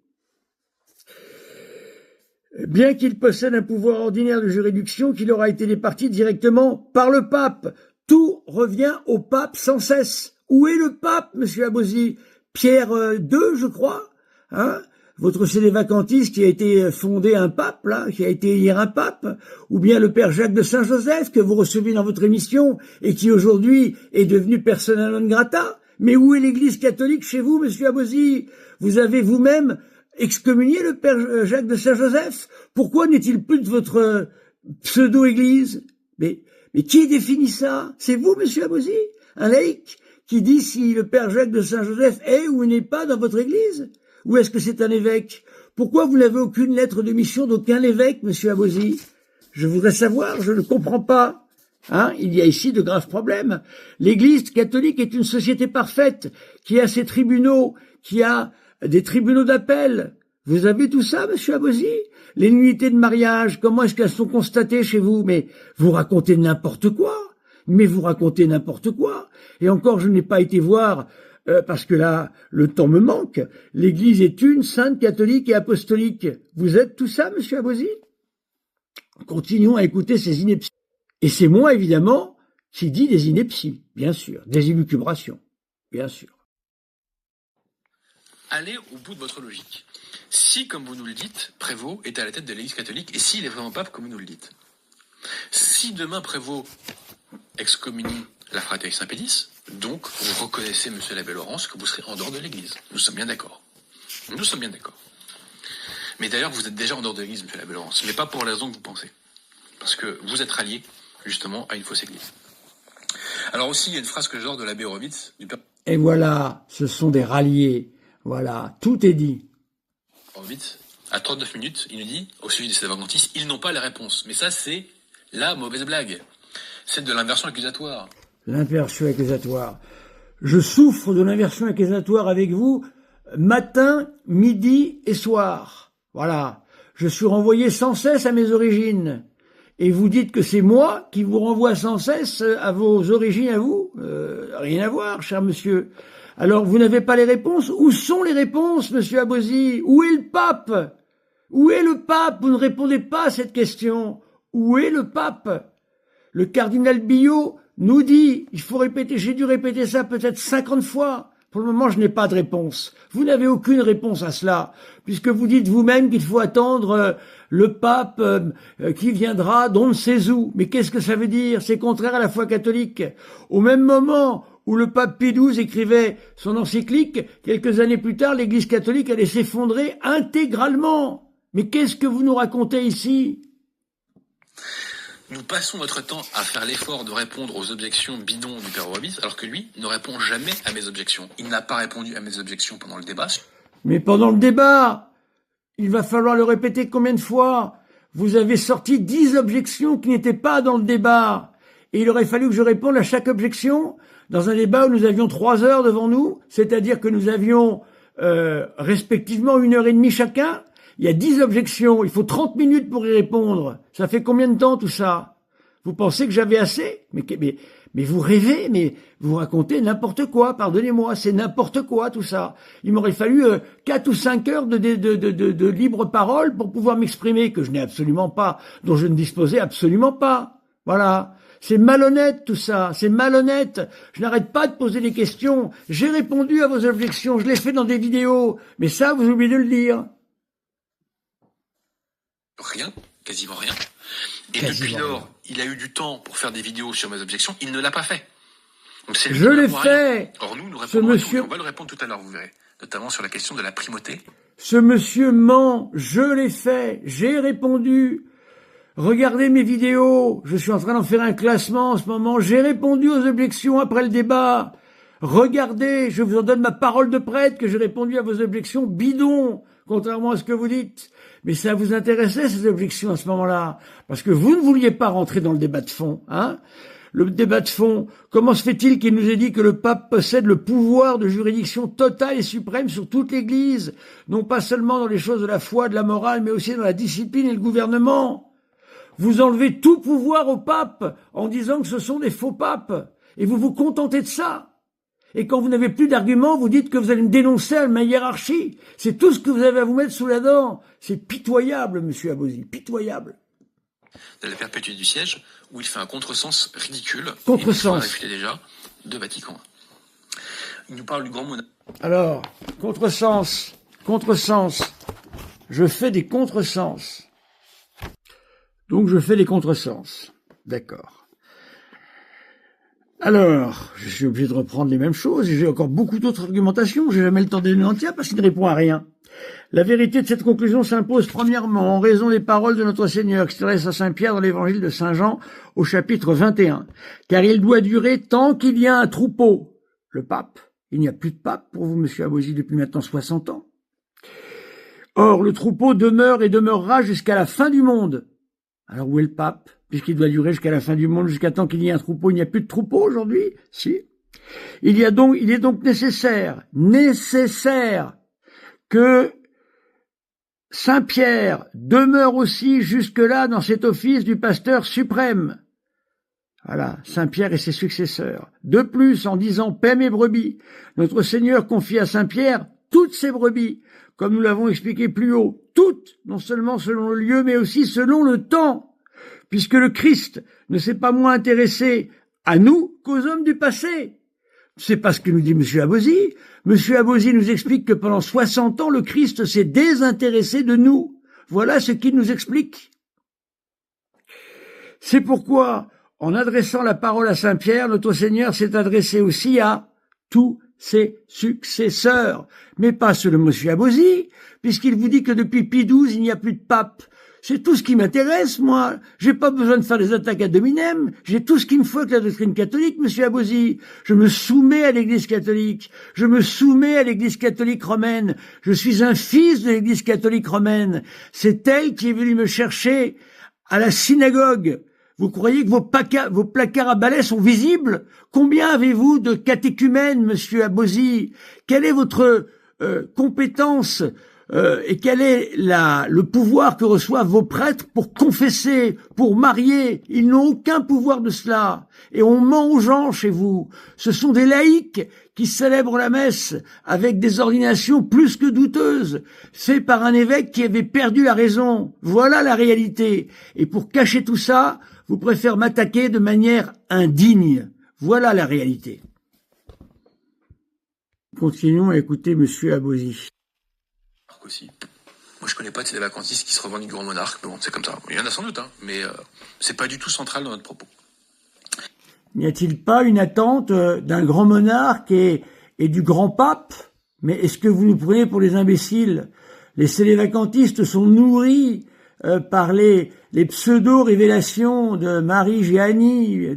Bien qu'il possède un pouvoir ordinaire de juridiction qui leur a été départi directement par le pape, tout revient au pape sans cesse. Où est le pape, monsieur Abosi? Pierre II, je crois, hein? Votre Sénévacantis qui a été fondé un pape, là, qui a été hier un pape, ou bien le père Jacques de Saint-Joseph que vous recevez dans votre émission et qui aujourd'hui est devenu persona non grata. Mais où est l'Église catholique chez vous, monsieur Abosi? Vous avez vous-même excommunié le père Jacques de Saint-Joseph? Pourquoi n'est-il plus de votre pseudo-Église? Mais qui définit ça? C'est vous, monsieur Abosi? Un laïc qui dit si le père Jacques de Saint-Joseph est ou n'est pas dans votre Église? Ou est-ce que c'est un évêque? Pourquoi vous n'avez aucune lettre de mission d'aucun évêque, monsieur Abosi? Je voudrais savoir, je ne comprends pas. Hein, il y a ici de graves problèmes. L'Église catholique est une société parfaite, qui a ses tribunaux, qui a des tribunaux d'appel. Vous avez tout ça, monsieur Abosi? Les nullités de mariage, comment est-ce qu'elles sont constatées chez vous? Mais vous racontez n'importe quoi. Mais vous racontez n'importe quoi. Et encore, je n'ai pas été voir... parce que là, le temps me manque. L'Église est une, sainte, catholique et apostolique. Vous êtes tout ça, monsieur Abosi? Continuons à écouter ces inepties. Et c'est moi, évidemment, qui dis des inepties, bien sûr, des élucubrations, bien sûr. Allez au bout de votre logique. Si, comme vous nous le dites, Prévost est à la tête de l'Église catholique, et s'il est vraiment pape, comme vous nous le dites, si demain Prévost excommunie la fraternité Saint-Pédis, donc vous reconnaissez, monsieur l'abbé Laurence, que vous serez en dehors de l'Église. Nous sommes bien d'accord. Nous sommes bien d'accord. Mais d'ailleurs, vous êtes déjà en dehors de l'Église, monsieur l'abbé Laurence, mais pas pour la raison que vous pensez. Parce que vous êtes rallié, justement, à une fausse Église. Alors aussi, il y a une phrase que j'adore de l'abbé Horowitz, du père... Et voilà, ce sont des ralliés. Voilà, tout est dit. Horowitz, à 39 minutes, il nous dit, au sujet des Sénévacantistes, ils n'ont pas les réponses. Mais ça, c'est la mauvaise blague. C'est de l'inversion accusatoire. L'inversion accusatoire. Je souffre de l'inversion accusatoire avec vous, matin, midi et soir. Voilà. Je suis renvoyé sans cesse à mes origines. Et vous dites que c'est moi qui vous renvoie sans cesse à vos origines à vous? Rien à voir, cher monsieur. Alors, vous n'avez pas les réponses? Où sont les réponses, monsieur Abosi? Où est le pape? Où est le pape? Vous ne répondez pas à cette question. Où est le pape? Le cardinal Billot nous dit, il faut répéter, j'ai dû répéter ça peut-être 50 fois. Pour le moment, je n'ai pas de réponse. Vous n'avez aucune réponse à cela, puisque vous dites vous-même qu'il faut attendre le pape qui viendra d'on ne sait où. Mais qu'est-ce que ça veut dire? C'est contraire à la foi catholique. Au même moment où le pape Pie XII écrivait son encyclique, quelques années plus tard, l'Église catholique allait s'effondrer intégralement. Mais qu'est-ce que vous nous racontez ici? Nous passons notre temps à faire l'effort de répondre aux objections bidons du père Horowitz, alors que lui ne répond jamais à mes objections. Il n'a pas répondu à mes objections pendant le débat. Mais pendant le débat, il va falloir le répéter combien de fois? Vous avez sorti 10 objections qui n'étaient pas dans le débat. Et il aurait fallu que je réponde à chaque objection dans un débat où nous avions 3 heures devant nous, c'est-à-dire que nous avions respectivement 1h30 chacun. Il y a 10 objections, il faut 30 minutes pour y répondre. Ça fait combien de temps tout ça? Vous pensez que j'avais assez? Mais Mais vous rêvez, mais vous racontez n'importe quoi, pardonnez-moi, c'est n'importe quoi tout ça. Il m'aurait fallu 4 ou 5 heures de libre parole pour pouvoir m'exprimer, que je n'ai absolument pas, dont je ne disposais absolument pas. Voilà. C'est malhonnête tout ça, c'est malhonnête. Je n'arrête pas de poser des questions. J'ai répondu à vos objections, je l'ai fait dans des vidéos, mais ça, vous oubliez de le dire. Rien, quasiment rien. Et depuis lors, il a eu du temps pour faire des vidéos sur mes objections, il ne l'a pas fait. Donc c'est lui je qui l'ai répond à fait. rien. Or nous répondons à tout. On va le répondre tout à l'heure, vous verrez. Notamment sur la question de la primauté. Ce monsieur ment, je l'ai fait, j'ai répondu. Regardez mes vidéos, je suis en train d'en faire un classement en ce moment, j'ai répondu aux objections après le débat. Regardez, je vous en donne ma parole de prêtre que j'ai répondu à vos objections bidons, contrairement à ce que vous dites. Mais ça vous intéressait, ces objections, à ce moment-là, parce que vous ne vouliez pas rentrer dans le débat de fond, hein. Le débat de fond, comment se fait-il qu'il nous ait dit que le pape possède le pouvoir de juridiction totale et suprême sur toute l'Église, non pas seulement dans les choses de la foi, de la morale, mais aussi dans la discipline et le gouvernement? Vous enlevez tout pouvoir au pape en disant que ce sont des faux papes, et vous vous contentez de ça. Et quand vous n'avez plus d'arguments, vous dites que vous allez me dénoncer à ma hiérarchie. C'est tout ce que vous avez à vous mettre sous la dent. C'est pitoyable, monsieur Abosi, pitoyable. De la perpétuité du siège, où il fait un contresens ridicule. Contresens. Il déjà de Vatican. Il nous parle du grand monarque. Alors, contresens. Je fais des contresens. Donc je fais des contresens. D'accord. Alors, je suis obligé de reprendre les mêmes choses, et j'ai encore beaucoup d'autres argumentations, j'ai jamais le temps de les entières parce qu'il ne répond à rien. La vérité de cette conclusion s'impose premièrement en raison des paroles de notre Seigneur qui s'adresse à Saint Pierre dans l'évangile de Saint Jean au chapitre 21. Car il doit durer tant qu'il y a un troupeau. Le pape. Il n'y a plus de pape pour vous, monsieur Abosi, depuis maintenant 60 ans. Or, le troupeau demeure et demeurera jusqu'à la fin du monde. Alors où est le pape? Puisqu'il doit durer jusqu'à la fin du monde, jusqu'à temps qu'il y ait un troupeau. Il n'y a plus de troupeau aujourd'hui? Si. Il est donc nécessaire que Saint Pierre demeure aussi jusque-là dans cet office du pasteur suprême. Voilà, Saint Pierre et ses successeurs. De plus, en disant « paix mes brebis », notre Seigneur confie à Saint Pierre toutes ses brebis, comme nous l'avons expliqué plus haut, toutes, non seulement selon le lieu, mais aussi selon le temps. Puisque le Christ ne s'est pas moins intéressé à nous qu'aux hommes du passé. C'est pas ce que nous dit M. Abosi. M. Abosi nous explique que pendant 60 ans, le Christ s'est désintéressé de nous. Voilà ce qu'il nous explique. C'est pourquoi, en adressant la parole à Saint Pierre, notre Seigneur s'est adressé aussi à tous ses successeurs. Mais pas ceux de M. Abosi, puisqu'il vous dit que depuis Pie XII, il n'y a plus de pape. C'est tout ce qui m'intéresse, moi. J'ai pas besoin de faire des attaques ad hominem. J'ai tout ce qu'il me faut avec la doctrine catholique, monsieur Abosi. Je me soumets à l'Église catholique. Je me soumets à l'Église catholique romaine. Je suis un fils de l'Église catholique romaine. C'est elle qui est venue me chercher à la synagogue. Vous croyez que vos placards à balai sont visibles? Combien avez-vous de catéchumènes, monsieur Abosi? Quelle est votre compétence et quel est le pouvoir que reçoivent vos prêtres pour confesser, pour marier? Ils n'ont aucun pouvoir de cela. Et on ment aux gens chez vous. Ce sont des laïcs qui célèbrent la messe avec des ordinations plus que douteuses, faites par un évêque qui avait perdu la raison. Voilà la réalité. Et pour cacher tout ça, vous préférez m'attaquer de manière indigne. Voilà la réalité. Continuons à écouter monsieur Abosi. Aussi. Moi, je connais pas de ces vacantistes qui se revendiquent grand monarque, mais bon, c'est comme ça. Il y en a sans doute, hein, mais c'est pas du tout central dans notre propos. N'y a-t-il pas une attente d'un grand monarque et du grand pape? Mais est-ce que vous nous prenez pour des imbéciles? Les sélévacantistes sont nourris par les pseudo-révélations de Marie Gianni,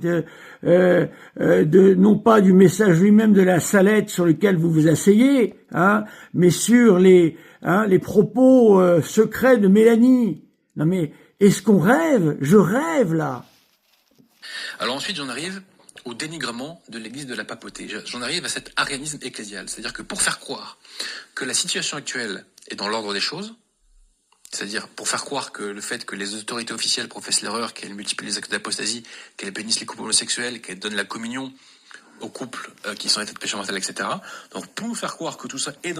non pas du message lui-même de la Salette sur lequel vous vous asseyez, hein, mais sur les propos secrets de Mélanie. Non mais, est-ce qu'on rêve? Je rêve, là. Alors ensuite, j'en arrive au dénigrement de l'église de la papauté. J'en arrive à cet arianisme ecclésial. C'est-à-dire que pour faire croire que la situation actuelle est dans l'ordre des choses, C'est-à-dire, pour faire croire que le fait que les autorités officielles professent l'erreur, qu'elles multiplient les actes d'apostasie, qu'elles bénissent les couples homosexuels, qu'elles donnent la communion aux couples qui sont en état de péché mortel, etc. Donc, pour nous faire croire que tout ça est...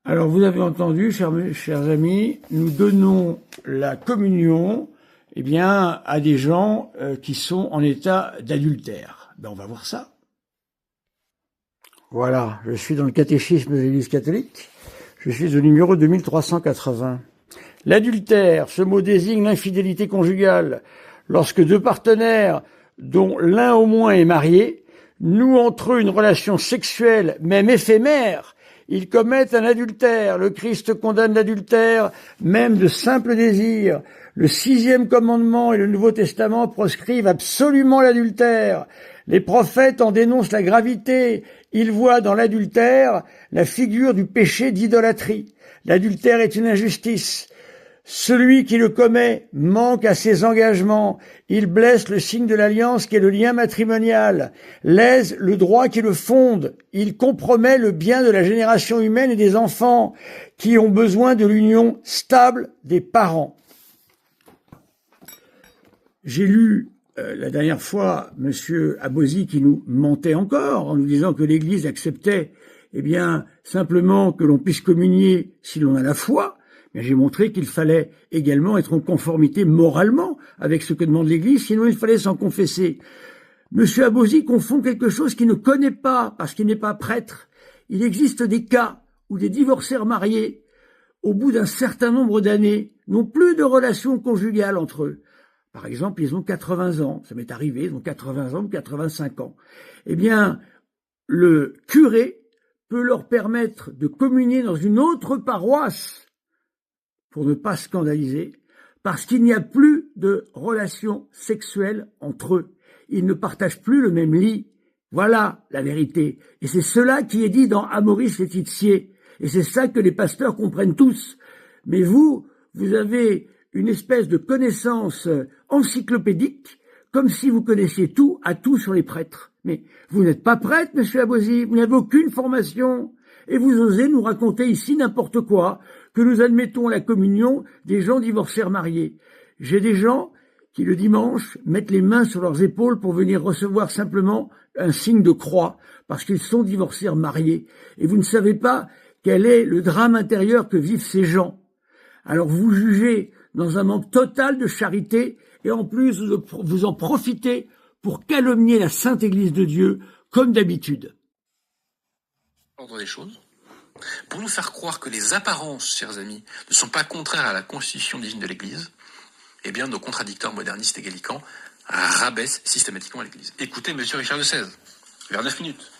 Alors, vous avez entendu, chers amis, nous donnons la communion, eh bien, à des gens qui sont en état d'adultère. Ben, on va voir ça. Voilà, je suis dans le catéchisme de l'Église catholique. Je suis au numéro 2380. L'adultère, ce mot désigne l'infidélité conjugale. Lorsque deux partenaires, dont l'un au moins est marié, nouent entre eux une relation sexuelle, même éphémère, ils commettent un adultère. Le Christ condamne l'adultère, même de simple désir. Le 6e commandement et le Nouveau Testament proscrivent absolument l'adultère. Les prophètes en dénoncent la gravité. Ils voient dans l'adultère la figure du péché d'idolâtrie. L'adultère est une injustice. Celui qui le commet manque à ses engagements. Il blesse le signe de l'alliance qui est le lien matrimonial, lèse le droit qui le fonde. Il compromet le bien de la génération humaine et des enfants qui ont besoin de l'union stable des parents. J'ai lu la dernière fois Monsieur Abosi qui nous mentait encore en nous disant que l'Église acceptait simplement que l'on puisse communier si l'on a la foi. Mais j'ai montré qu'il fallait également être en conformité moralement avec ce que demande l'Église, sinon il fallait s'en confesser. Monsieur Abosi confond quelque chose qu'il ne connaît pas parce qu'il n'est pas prêtre. Il existe des cas où des divorcés mariés, au bout d'un certain nombre d'années, n'ont plus de relation conjugale entre eux. Par exemple, ils ont 80 ans, ça m'est arrivé, ils ont 80 ans ou 85 ans. Eh bien, le curé peut leur permettre de communier dans une autre paroisse pour ne pas scandaliser, parce qu'il n'y a plus de relation sexuelle entre eux. Ils ne partagent plus le même lit. Voilà la vérité. Et c'est cela qui est dit dans Amoris Laetitia. Et c'est ça que les pasteurs comprennent tous. Mais vous avez une espèce de connaissance encyclopédique, comme si vous connaissiez tout à tout sur les prêtres. Mais vous n'êtes pas prêtre, monsieur Abosi, vous n'avez aucune formation, et vous osez nous raconter ici n'importe quoi, que nous admettons la communion des gens divorcés mariés. J'ai des gens qui, le dimanche, mettent les mains sur leurs épaules pour venir recevoir simplement un signe de croix, parce qu'ils sont divorcés mariés. Et vous ne savez pas quel est le drame intérieur que vivent ces gens. Alors vous jugez dans un manque total de charité, et en plus vous en profitez pour calomnier la Sainte Église de Dieu, comme d'habitude. Ordre des choses. Pour nous faire croire que les apparences, chers amis, ne sont pas contraires à la constitution divine de l'Église, eh bien, nos contradicteurs modernistes et gallicans rabaissent systématiquement l'Église. Écoutez M. Richard de Sèze, vers 9 minutes.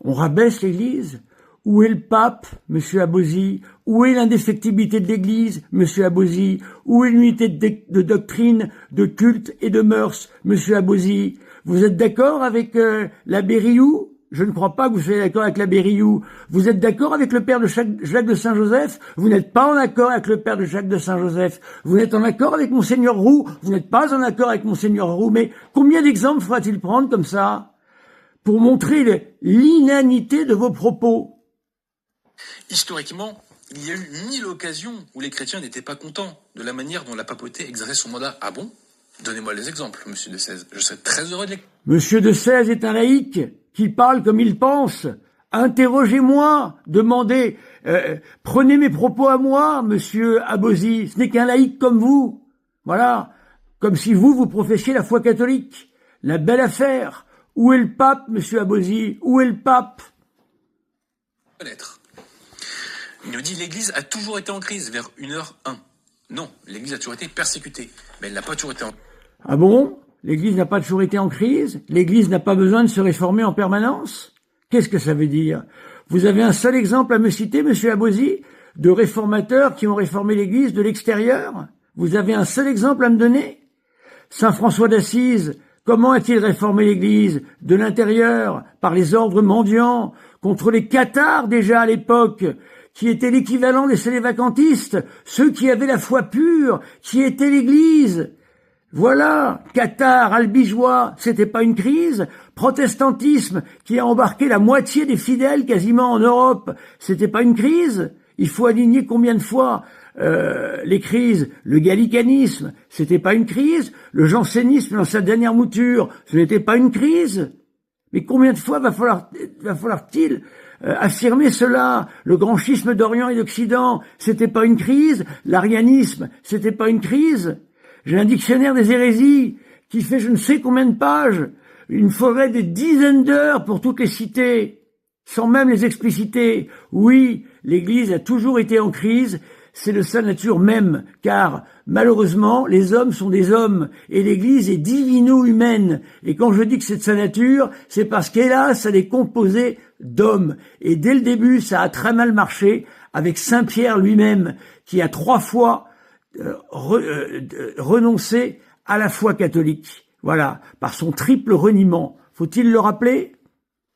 On rabaisse l'Église? Où est le pape, M. Abosi? Où est l'indéfectibilité de l'Église, M. Abosi? Où est l'unité de doctrine, de culte et de mœurs, M. Abosi? Vous êtes d'accord avec l'abbé Rioux? Je ne crois pas que vous soyez d'accord avec l'abbé Rioux. Vous êtes d'accord avec le père de Jacques de Saint-Joseph? Vous n'êtes pas en accord avec le père de Jacques de Saint-Joseph. Vous êtes en accord avec Monseigneur Roux? Vous n'êtes pas en accord avec Monseigneur Roux. Mais combien d'exemples faudra-t-il prendre comme ça pour montrer l'inanité de vos propos? Historiquement, il y a eu 1000 occasions où les chrétiens n'étaient pas contents de la manière dont la papauté exerçait son mandat. Ah bon? Donnez-moi les exemples, monsieur de Sèze. Je serais très heureux de les... Monsieur de Sèze est un laïc qui parle comme il pense. Interrogez-moi, demandez, prenez mes propos à moi, monsieur Abosi. Ce n'est qu'un laïc comme vous. Voilà. Comme si vous professiez la foi catholique. La belle affaire. Où est le pape, monsieur Abosi? Où est le pape? Il nous dit l'Église a toujours été en crise vers 1h01. Non, l'Église a toujours été persécutée, mais elle n'a pas toujours été en... Ah bon? L'Église n'a pas toujours été en crise? L'Église n'a pas besoin de se réformer en permanence? Qu'est-ce que ça veut dire? Vous avez un seul exemple à me citer, monsieur Abosi, de réformateurs qui ont réformé l'Église de l'extérieur? Vous avez un seul exemple à me donner? Saint François d'Assise, comment a-t-il réformé l'Église? De l'intérieur, par les ordres mendiants, contre les cathares déjà à l'époque, qui étaient l'équivalent des sélévacantistes, ceux qui avaient la foi pure, qui étaient l'Église. Voilà, cathares, albigeois, c'était pas une crise. Protestantisme, qui a embarqué la moitié des fidèles quasiment en Europe, c'était pas une crise. Il faut aligner combien de fois les crises, le gallicanisme, c'était pas une crise, le jansénisme dans sa dernière mouture, ce n'était pas une crise. Mais combien de fois va falloir-t-il affirmer cela? Le grand schisme d'Orient et d'Occident, c'était pas une crise. L'arianisme, c'était pas une crise. J'ai un dictionnaire des hérésies qui fait je ne sais combien de pages. Il me faudrait des dizaines d'heures pour toutes les citer, sans même les expliciter. Oui, l'Église a toujours été en crise. C'est de sa nature même, car malheureusement, les hommes sont des hommes, et l'Église est divino-humaine. Et quand je dis que c'est de sa nature, c'est parce qu'hélas, elle est composée d'hommes. Et dès le début, ça a très mal marché avec Saint Pierre lui-même, qui a 3 fois renoncé à la foi catholique. Voilà, par son triple reniement. Faut-il le rappeler?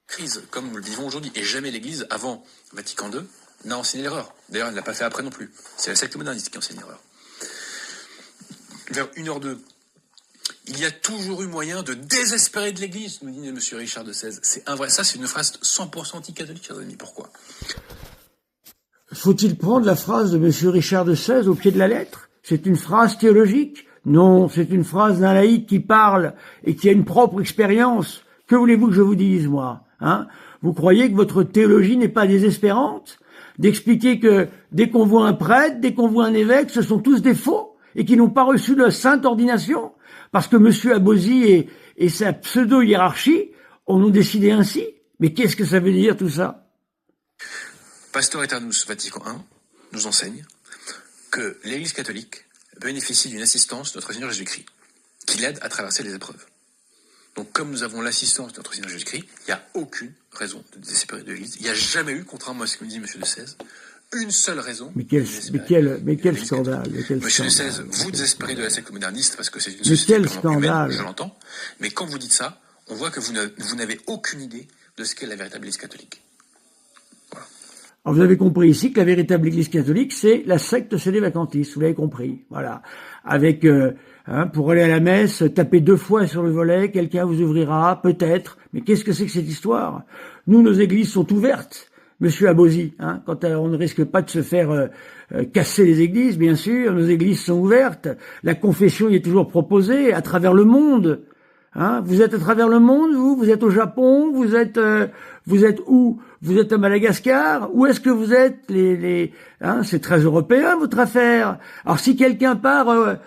Crise, comme nous le vivons aujourd'hui, et jamais l'Église, avant Vatican II, n'a enseigné l'erreur. D'ailleurs, elle ne l'a pas fait après non plus. C'est la secte moderniste qui enseigne l'erreur. Vers 1h02, il y a toujours eu moyen de désespérer de l'Église, nous dit M. Richard de Sèze. C'est un vrai. Ça, c'est une phrase 100% anti-catholique, chers amis. Pourquoi? Faut-il prendre la phrase de M. Richard de Sèze au pied de la lettre? C'est une phrase théologique? Non, c'est une phrase d'un laïc qui parle et qui a une propre expérience. Que voulez-vous que je vous dise, moi? Vous croyez que votre théologie n'est pas désespérante? D'expliquer que dès qu'on voit un prêtre, dès qu'on voit un évêque, ce sont tous des faux et qui n'ont pas reçu de sainte ordination parce que M. Abozy et sa pseudo-hiérarchie en ont décidé ainsi. Mais qu'est-ce que ça veut dire tout ça? Pastor Aeternus Vatican I nous enseigne que l'Église catholique bénéficie d'une assistance de notre Seigneur Jésus-Christ qui l'aide à traverser les épreuves. Donc, comme nous avons l'assistance de notre Seigneur Jésus-Christ, il n'y a aucune raison de désespérer de l'Église. Il n'y a jamais eu, contrairement à ce que me dit M. de Sèze, une seule raison. Mais quel scandale. M. de Sèze, vous désespérez de la secte moderniste parce que c'est une société humaine, scandale. Je l'entends. Mais quand vous dites ça, on voit que vous n'avez aucune idée de ce qu'est la véritable Église catholique. Voilà. Alors vous avez compris ici que la véritable Église catholique, c'est la secte sédévacantiste. Vous l'avez compris. Voilà. Avec... pour aller à la messe, tapez 2 fois sur le volet, quelqu'un vous ouvrira, peut-être. Mais qu'est-ce que c'est que cette histoire? Nous, nos églises sont ouvertes, Monsieur Abozy. Quand on ne risque pas de se faire casser les églises, bien sûr, nos églises sont ouvertes. La confession y est toujours proposée à travers le monde. Vous êtes à travers le monde, vous êtes au Japon, vous êtes où? Vous êtes à Madagascar? Où est-ce que vous êtes? C'est très européen votre affaire. Alors si quelqu'un part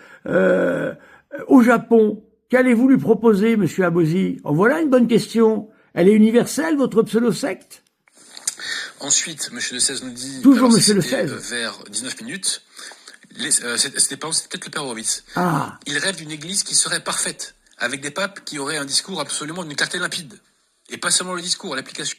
au Japon, qu'allez-vous lui proposer, Monsieur Abozy? En voilà une bonne question. Elle est universelle, votre pseudo-secte? Ensuite, M. de Sèze nous dit... Toujours M. de Sèze. Vers 19 minutes, c'était peut-être le père Horowitz. Ah. Il rêve d'une église qui serait parfaite, avec des papes qui auraient un discours absolument d'une clarté limpide. Et pas seulement le discours, l'application.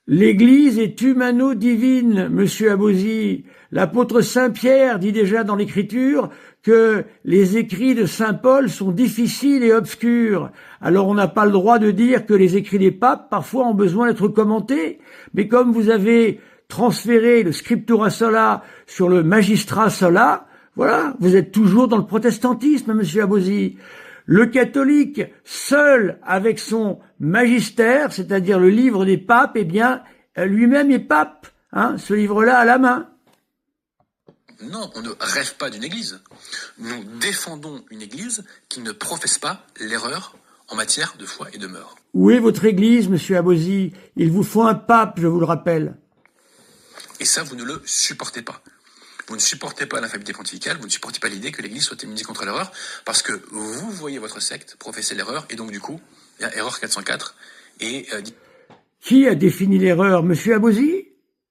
L'Église est humano-divine, Monsieur Abozy. L'apôtre Saint Pierre dit déjà dans l'Écriture que les écrits de Saint Paul sont difficiles et obscurs. Alors on n'a pas le droit de dire que les écrits des papes parfois ont besoin d'être commentés. Mais comme vous avez transféré le scriptura sola sur le magistrat sola, voilà, vous êtes toujours dans le protestantisme, Monsieur Abozy. Le catholique, seul avec son magistère, c'est-à-dire le livre des papes, eh bien, lui-même est pape, ce livre-là à la main. Non, on ne rêve pas d'une église. Nous défendons une église qui ne professe pas l'erreur en matière de foi et de mœurs. Où est votre église, Monsieur Abozy? Il vous faut un pape, je vous le rappelle. Et ça, vous ne le supportez pas. Vous ne supportez pas l'infabilité pontificale, vous ne supportez pas l'idée que l'Église soit immunisée contre l'erreur, parce que vous voyez votre secte professer l'erreur, et donc du coup, il y a erreur 404. Qui a défini l'erreur, Monsieur Abozy?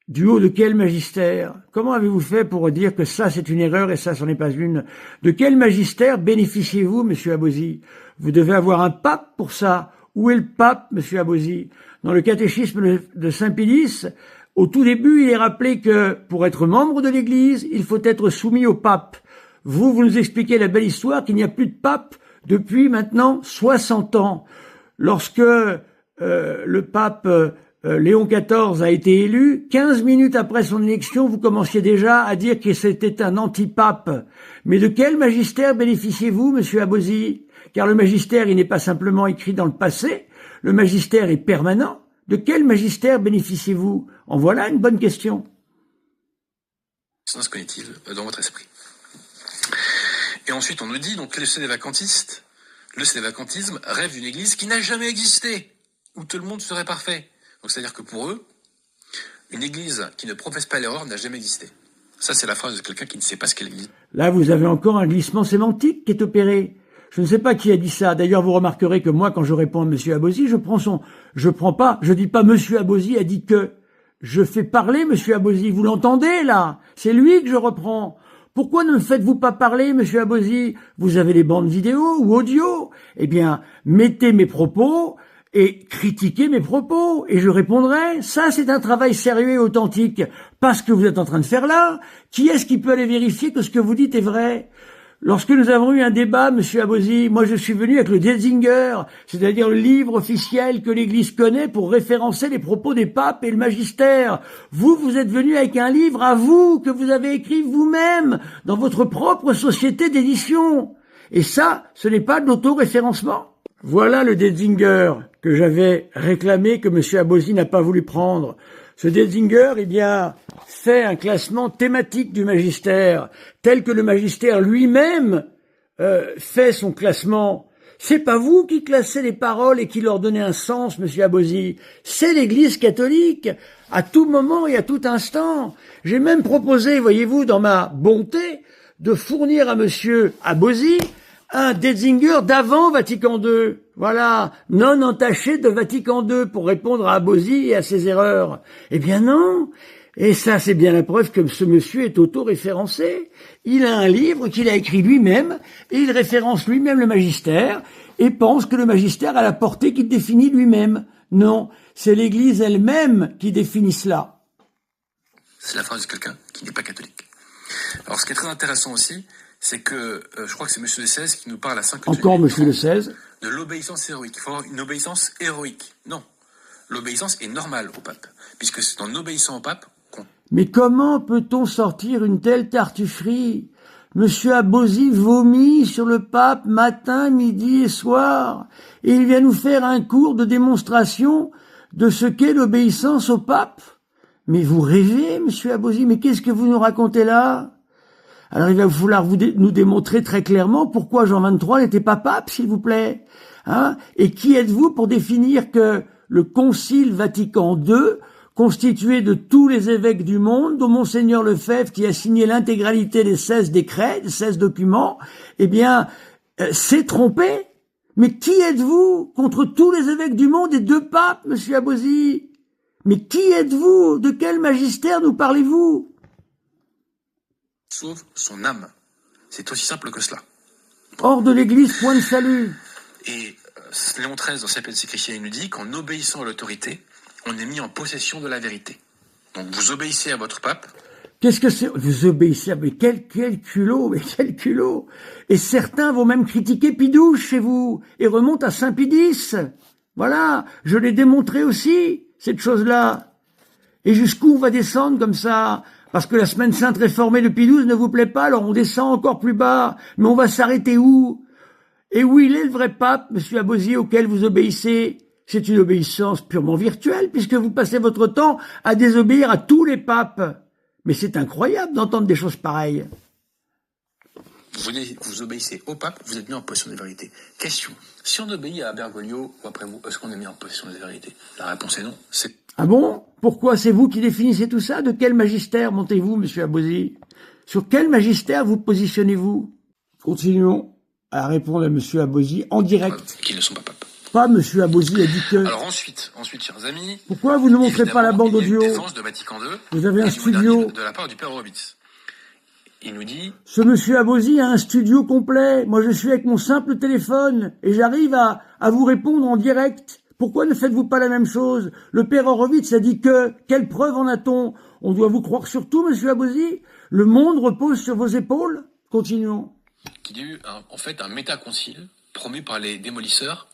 Du haut de quel magistère? Comment avez-vous fait pour dire que ça c'est une erreur et ça c'en est pas une? De quel magistère bénéficiez-vous, Monsieur Abozy? Vous devez avoir un pape pour ça. Où est le pape, Monsieur Abozy? Dans le catéchisme de Saint Pilice, au tout début, il est rappelé que pour être membre de l'Église, il faut être soumis au pape. Vous nous expliquez la belle histoire qu'il n'y a plus de pape depuis maintenant 60 ans. Lorsque le pape Léon XIV a été élu, 15 minutes après son élection, vous commenciez déjà à dire que c'était un antipape. Mais de quel magistère bénéficiez-vous, Monsieur Abozy? Car le magistère, il n'est pas simplement écrit dans le passé, le magistère est permanent. De quel magistère bénéficiez-vous? En voilà une bonne question. dissonance cognitive dans votre esprit. Et ensuite, on nous dit, donc, le sédévacantisme rêve d'une église qui n'a jamais existé, où tout le monde serait parfait. Donc, c'est-à-dire que pour eux, une église qui ne professe pas l'erreur n'a jamais existé. Ça, c'est la phrase de quelqu'un qui ne sait pas ce qu'est l'église. Là, vous avez encore un glissement sémantique qui est opéré. Je ne sais pas qui a dit ça. D'ailleurs, vous remarquerez que moi, quand je réponds à Monsieur Abosi, je dis pas Monsieur Abosi a dit que. Je fais parler Monsieur Abosi. Vous l'entendez, là? C'est lui que je reprends. Pourquoi ne me faites-vous pas parler, Monsieur Abosi? Vous avez les bandes vidéo ou audio. Eh bien, mettez mes propos et critiquez mes propos et je répondrai. Ça, c'est un travail sérieux et authentique. Pas ce que vous êtes en train de faire là. Qui est-ce qui peut aller vérifier que ce que vous dites est vrai? Lorsque nous avons eu un débat, Monsieur Abosi, moi je suis venu avec le Detzinger, c'est-à-dire le livre officiel que l'Église connaît pour référencer les propos des papes et le magistère. Vous êtes venu avec un livre à vous, que vous avez écrit vous-même, dans votre propre société d'édition. Et ça, ce n'est pas de l'auto-référencement. Voilà le Detzinger que j'avais réclamé, que Monsieur Abosi n'a pas voulu prendre. Ce Detzinger, eh bien, fait un classement thématique du magistère, tel que le magistère lui-même fait son classement. C'est pas vous qui classez les paroles et qui leur donnez un sens, Monsieur Abosi. C'est l'Église catholique, à tout moment et à tout instant. J'ai même proposé, voyez-vous, dans ma bonté, de fournir à Monsieur Abosi un Detzinger d'avant Vatican II. Voilà, non entaché de Vatican II pour répondre à Abosi et à ses erreurs. Eh bien non. Et ça, c'est bien la preuve que ce monsieur est auto-référencé. Il a un livre qu'il a écrit lui-même et il référence lui-même le magistère et pense que le magistère a la portée qu'il définit lui-même. Non, c'est l'Église elle-même qui définit cela. C'est la phrase de quelqu'un qui n'est pas catholique. Alors, ce qui est très intéressant aussi, c'est que, je crois que c'est Monsieur le XVI qui nous parle à 5 Encore Monsieur le XVI. De l'obéissance héroïque. Il faut avoir une obéissance héroïque. Non. L'obéissance est normale au pape, puisque c'est en obéissant au pape qu'on... Mais comment peut-on sortir une telle tartufferie? Monsieur Abosi vomit sur le pape matin, midi et soir, et il vient nous faire un cours de démonstration de ce qu'est l'obéissance au pape. Mais vous rêvez, Monsieur Abosi, mais qu'est-ce que vous nous racontez là? Alors il va falloir nous démontrer très clairement pourquoi Jean XXIII n'était pas pape, s'il vous plaît. Hein? Et qui êtes-vous pour définir que le Concile Vatican II, constitué de tous les évêques du monde, dont Monseigneur Lefebvre, qui a signé l'intégralité des 16 décrets, des 16 documents, eh bien, s'est trompé? Mais qui êtes-vous contre tous les évêques du monde et 2 papes, Monsieur Abosi? Mais qui êtes-vous? De quel magistère nous parlez-vous? Sauve son âme. C'est aussi simple que cela. Hors de l'Église, point de salut. Et Léon XIII, dans Sapiens Christiani, il nous dit qu'en obéissant à l'autorité, on est mis en possession de la vérité. Donc vous obéissez à votre pape. Qu'est-ce que c'est? Vous obéissez à... Mais quel culot, mais quel culot. Et certains vont même critiquer Pidouche chez vous, et remontent à Saint Pie X. Voilà, je l'ai démontré aussi, cette chose-là. Et jusqu'où on va descendre comme ça? Parce que la semaine sainte réformée de Pie XII ne vous plaît pas, alors on descend encore plus bas. Mais on va s'arrêter où? Et où il est le vrai pape, Monsieur Abosi, auquel vous obéissez? C'est une obéissance purement virtuelle, puisque vous passez votre temps à désobéir à tous les papes. Mais c'est incroyable d'entendre des choses pareilles. Vous obéissez au pape, vous êtes mis en possession des vérités. Question, si on obéit à Bergoglio ou après vous, est-ce qu'on est mis en possession des vérités? La réponse est non. Ah bon? Pourquoi? C'est vous qui définissez tout ça? De quel magistère montez-vous, Monsieur Abosi? Sur quel magistère vous positionnez-vous? Continuons à répondre à Monsieur Abosi en direct. Qui ne sont pas papes. Pas Monsieur Abosi a dit que... Alors ensuite, chers amis... Pourquoi vous ne montrez pas la bande audio? Il y a une défense de Vatican II. Vous avez un studio. De la part du Père Horowitz. Il nous dit... Ce Monsieur Abosi a un studio complet. Moi, je suis avec mon simple téléphone et j'arrive à vous répondre en direct. Pourquoi ne faites-vous pas la même chose? Le Père Horowitz a dit que... Quelle preuve en a-t-on? On doit vous croire sur tout, Monsieur Abosi? Le monde repose sur vos épaules? Continuons. Qu'il y a eu en fait un métaconcile promu par les démolisseurs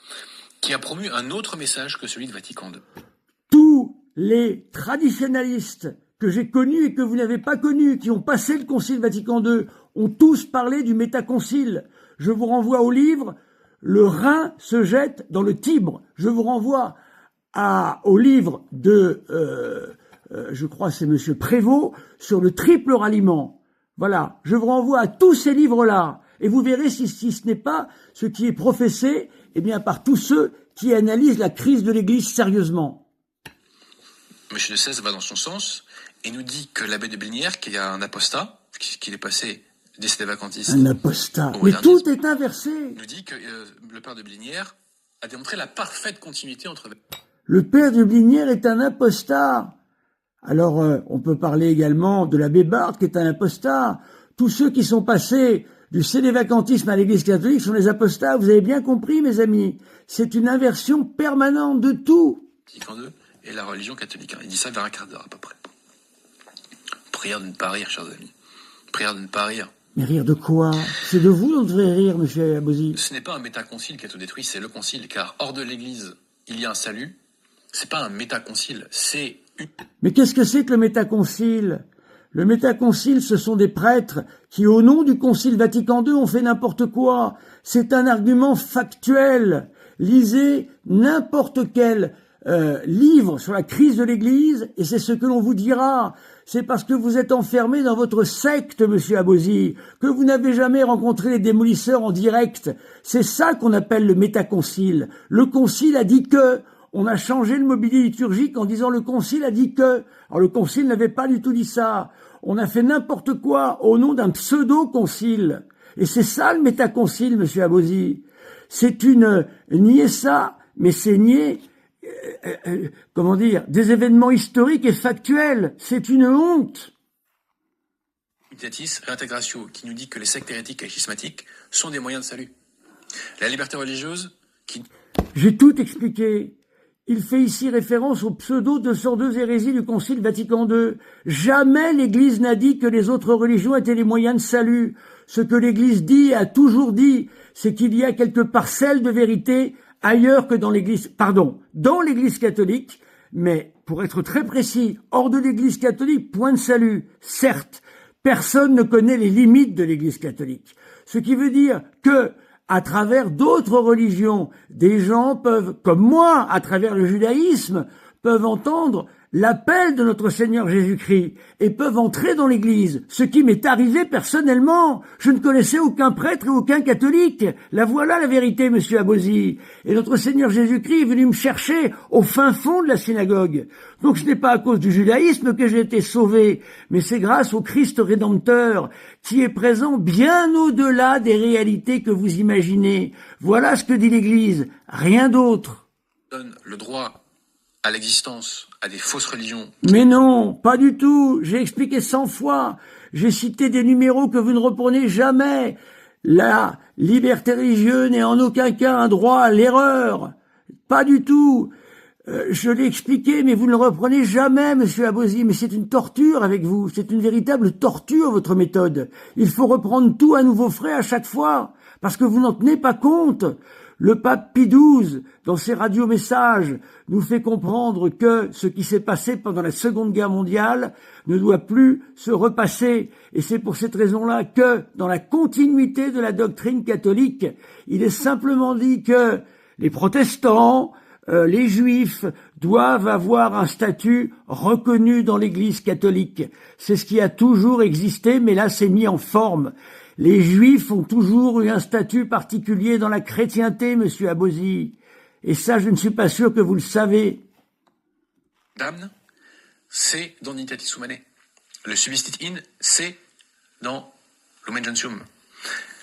qui a promu un autre message que celui de Vatican II. Tous les traditionalistes que j'ai connus et que vous n'avez pas connus, qui ont passé le Concile Vatican II, ont tous parlé du métaconcile. Je vous renvoie au livre « Le Rhin se jette dans le Tibre ». Je vous renvoie au livre de je crois c'est monsieur Prévost, sur le triple ralliement. Voilà, je vous renvoie à tous ces livres-là, et vous verrez si ce n'est pas ce qui est professé, eh bien par tous ceux qui analysent la crise de l'Église sérieusement. Monsieur de Sèze va dans son sens et nous dit que l'abbé de Blinière, qui est un apostat, qu'il est passé des sédévacantistes. Un apostat. Mais tout est inversé. Nous dit que le père de Blinière a démontré la parfaite continuité entre... Le père de Blinière est un apostat. Alors, on peut parler également de l'abbé Barthes, qui est un apostat. Tous ceux qui sont passés du sédévacantisme à l'Église catholique sont des apostats. Vous avez bien compris, mes amis. C'est une inversion permanente de tout. Et la religion catholique. Il dit ça vers un quart d'heure à peu près. Prière de ne pas rire, chers amis. Prière de ne pas rire. Mais rire de quoi? C'est de vous dont vous devez rire, monsieur Abosi. Ce n'est pas un métaconcile qui a tout détruit, c'est le concile, car hors de l'Église, il y a un salut. C'est pas un métaconcile, c'est... Mais qu'est-ce que c'est que le métaconcile? Le métaconcile, ce sont des prêtres qui, au nom du Concile Vatican II, ont fait n'importe quoi. C'est un argument factuel. Lisez n'importe quel livre sur la crise de l'Église, et c'est ce que l'on vous dira. C'est parce que vous êtes enfermé dans votre secte, monsieur Abosi, que vous n'avez jamais rencontré les démolisseurs en direct. C'est ça qu'on appelle le métaconcile. Le concile a dit que... On a changé le mobilier liturgique en disant le concile a dit que... Alors le concile n'avait pas du tout dit ça. On a fait n'importe quoi au nom d'un pseudo-concile. Et c'est ça le métaconcile, monsieur Abosi. C'est nier ça, mais c'est nier... comment dire, des événements historiques et factuels. C'est une honte. Mutatis Reintegratio, qui nous dit que les sectes hérétiques et schismatiques sont des moyens de salut. La liberté religieuse qui... J'ai tout expliqué. Il fait ici référence au pseudo-202 hérésies du Concile Vatican II. Jamais l'Église n'a dit que les autres religions étaient les moyens de salut. Ce que l'Église dit et a toujours dit, c'est qu'il y a quelques parcelles de vérité ailleurs que dans l'Église, dans l'Église catholique, mais pour être très précis, hors de l'Église catholique, point de salut. Certes, personne ne connaît les limites de l'Église catholique. Ce qui veut dire que, à travers d'autres religions, des gens peuvent, comme moi, à travers le judaïsme, peuvent entendre l'appel de notre Seigneur Jésus-Christ et peuvent entrer dans l'Église, ce qui m'est arrivé personnellement. Je ne connaissais aucun prêtre et aucun catholique. La voilà la vérité, monsieur Abosi. Et notre Seigneur Jésus-Christ est venu me chercher au fin fond de la synagogue. Donc ce n'est pas à cause du judaïsme que j'ai été sauvé, mais c'est grâce au Christ Rédempteur qui est présent bien au-delà des réalités que vous imaginez. Voilà ce que dit l'Église, rien d'autre. Donne le droit à l'existence, à des fausses religions. Mais non, pas du tout. J'ai expliqué 100 fois. J'ai cité des numéros que vous ne reprenez jamais. La liberté religieuse n'est en aucun cas un droit à l'erreur. Pas du tout. Je l'ai expliqué, mais vous ne le reprenez jamais, monsieur Abosi. Mais c'est une torture avec vous. C'est une véritable torture, votre méthode. Il faut reprendre tout à nouveau frais à chaque fois, parce que vous n'en tenez pas compte. Le pape Pie XII, dans ses radiomessages, nous fait comprendre que ce qui s'est passé pendant la Seconde Guerre mondiale ne doit plus se repasser. Et c'est pour cette raison-là que, dans la continuité de la doctrine catholique, il est simplement dit que les protestants, les juifs doivent avoir un statut reconnu dans l'Église catholique. C'est ce qui a toujours existé, mais là c'est mis en forme. Les juifs ont toujours eu un statut particulier dans la chrétienté, monsieur Abosi. Et ça, je ne suis pas sûr que vous le savez. Damne, c'est dans Dignitatis Humanae. Le substit in, c'est dans Lumen Gentium.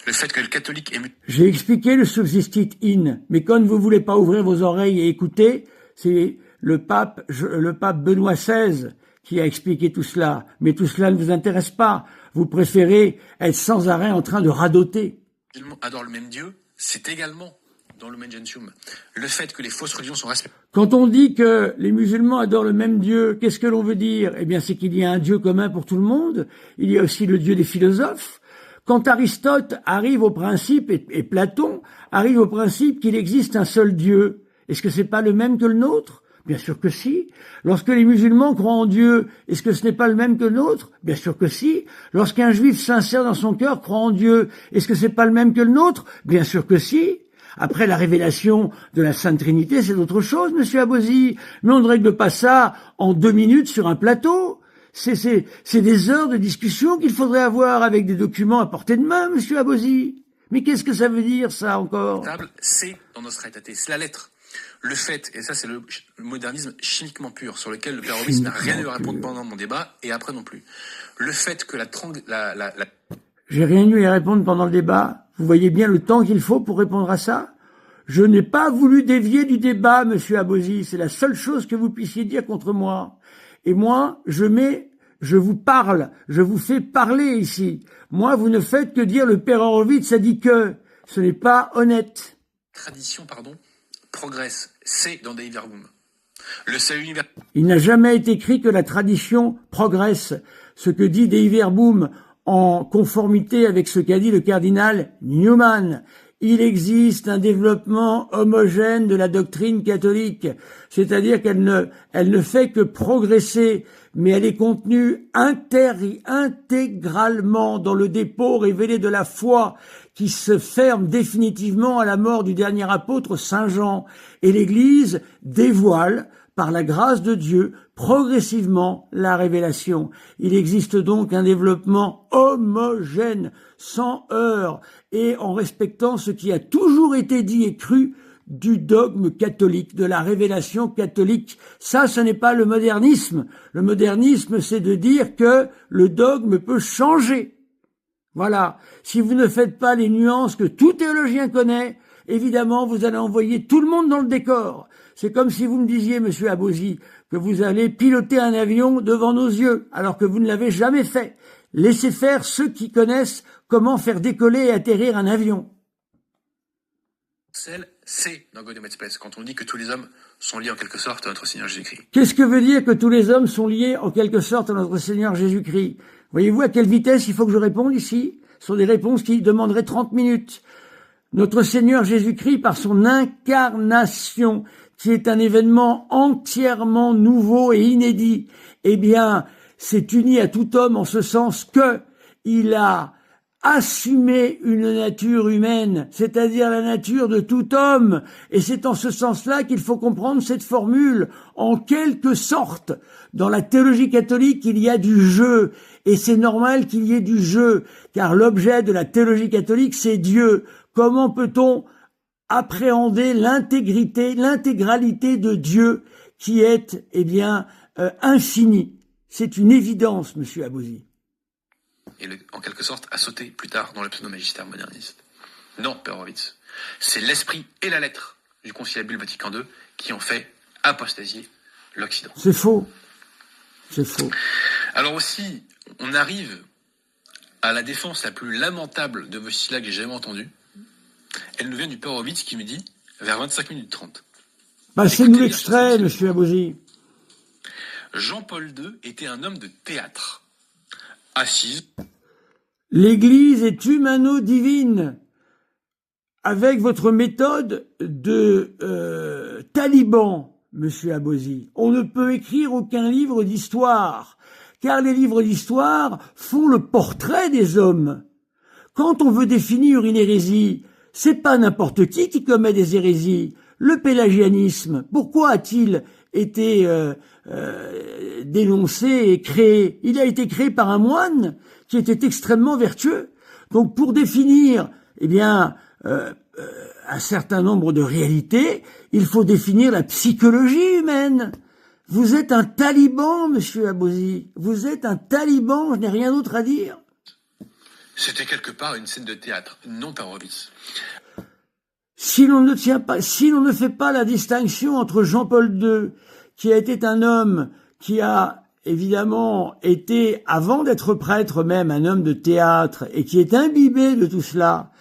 Le fait que le catholique est... J'ai expliqué le substit in, mais quand vous voulez pas ouvrir vos oreilles et écouter, c'est le pape Benoît XVI qui a expliqué tout cela. Mais tout cela ne vous intéresse pas. Vous préférez être sans arrêt en train de radoter. Les musulmans adorent le même Dieu, c'est également dans le Lumen Gentium. Le fait que les fausses religions sont respectées. Quand on dit que les musulmans adorent le même Dieu, qu'est-ce que l'on veut dire? Eh bien, c'est qu'il y a un Dieu commun pour tout le monde. Il y a aussi le Dieu des philosophes. Quand Aristote arrive au principe, et Platon arrive au principe qu'il existe un seul Dieu, est-ce que c'est pas le même que le nôtre? Bien sûr que si. Lorsque les musulmans croient en Dieu, est-ce que ce n'est pas le même que le nôtre? Bien sûr que si. Lorsqu'un juif sincère dans son cœur croit en Dieu, est-ce que c'est pas le même que le nôtre? Bien sûr que si. Après la révélation de la Sainte Trinité, c'est autre chose, monsieur Abosi. Mais on ne règle pas ça en 2 minutes sur un plateau. C'est des heures de discussion qu'il faudrait avoir avec des documents à portée de main, monsieur Abosi. Mais qu'est-ce que ça veut dire, ça, encore? C'est dans Nostra Aetate, c'est la lettre. Le fait, et ça c'est le modernisme chimiquement pur, sur lequel le père Horowitz n'a rien eu à répondre pendant mon débat, et après non plus. Le fait que J'ai rien eu à répondre pendant le débat. Vous voyez bien le temps qu'il faut pour répondre à ça? Je n'ai pas voulu dévier du débat, monsieur Abosi. C'est la seule chose que vous puissiez dire contre moi. Et moi, je vous parle, je vous fais parler ici. Moi, vous ne faites que dire le père Horowitz a dit que. Ce n'est pas honnête. Tradition, progresse. C'est dans Dei Verbum. Le salut universel. Il n'a jamais été écrit que la tradition progresse. Ce que dit Dei Verbum en conformité avec ce qu'a dit le cardinal Newman. Il existe un développement homogène de la doctrine catholique, c'est-à-dire qu'elle ne fait que progresser, mais elle est contenue intégralement dans le dépôt révélé de la foi qui se ferme définitivement à la mort du dernier apôtre Saint Jean. Et l'Église dévoile, par la grâce de Dieu, progressivement la révélation. Il existe donc un développement homogène, sans heurts, et en respectant ce qui a toujours été dit et cru du dogme catholique, de la révélation catholique. Ça, ce n'est pas le modernisme. Le modernisme, c'est de dire que le dogme peut changer. Voilà. Si vous ne faites pas les nuances que tout théologien connaît, évidemment, vous allez envoyer tout le monde dans le décor. C'est comme si vous me disiez, monsieur Abosi, que vous allez piloter un avion devant nos yeux, alors que vous ne l'avez jamais fait. Laissez faire ceux qui connaissent comment faire décoller et atterrir un avion. C'est dans Gaudium et Spes, quand on dit que tous les hommes sont liés en quelque sorte à notre Seigneur Jésus-Christ. Qu'est-ce que veut dire que tous les hommes sont liés en quelque sorte à notre Seigneur Jésus-Christ? Voyez-vous à quelle vitesse il faut que je réponde ici? Ce sont des réponses qui demanderaient 30 minutes. Notre Seigneur Jésus-Christ, par son incarnation, qui est un événement entièrement nouveau et inédit, eh bien, s'est uni à tout homme en ce sens que il a assumé une nature humaine, c'est-à-dire la nature de tout homme. Et c'est en ce sens-là qu'il faut comprendre cette formule. En quelque sorte, dans la théologie catholique, il y a du jeu. Et c'est normal qu'il y ait du jeu, car l'objet de la théologie catholique, c'est Dieu. Comment peut-on appréhender l'intégralité de Dieu qui est, infini? C'est une évidence, monsieur Abosi. Et en quelque sorte a sauté plus tard dans le pseudo-magistère moderniste. Non, père Horowitz, c'est l'esprit et la lettre du conciliabule Vatican II qui ont fait apostasier l'Occident. C'est faux. C'est faux. Alors aussi, on arrive à la défense la plus lamentable de Wojtyla que j'ai jamais entendue. Elle nous vient du père Horowitz qui me dit, vers 25 minutes 30. Passez-nous l'extrait, monsieur Abosi. Jean-Paul II était un homme de théâtre. Assise. L'Église est humano-divine. Avec votre méthode de taliban, monsieur Abosi, on ne peut écrire aucun livre d'histoire, car les livres d'histoire font le portrait des hommes. Quand on veut définir une hérésie, c'est pas n'importe qui commet des hérésies. Le pélagianisme, pourquoi a-t-il été dénoncé et créé? Il a été créé par un moine qui était extrêmement vertueux. Donc pour définir, un certain nombre de réalités, il faut définir la psychologie humaine. Vous êtes un taliban, monsieur Abosi. Vous êtes un taliban, je n'ai rien d'autre à dire. C'était quelque part une scène de théâtre, non père Horowitz. Si l'on ne fait pas la distinction entre Jean-Paul II, qui a été un homme qui a évidemment été, avant d'être prêtre même, un homme de théâtre, et qui est imbibé de tout cela,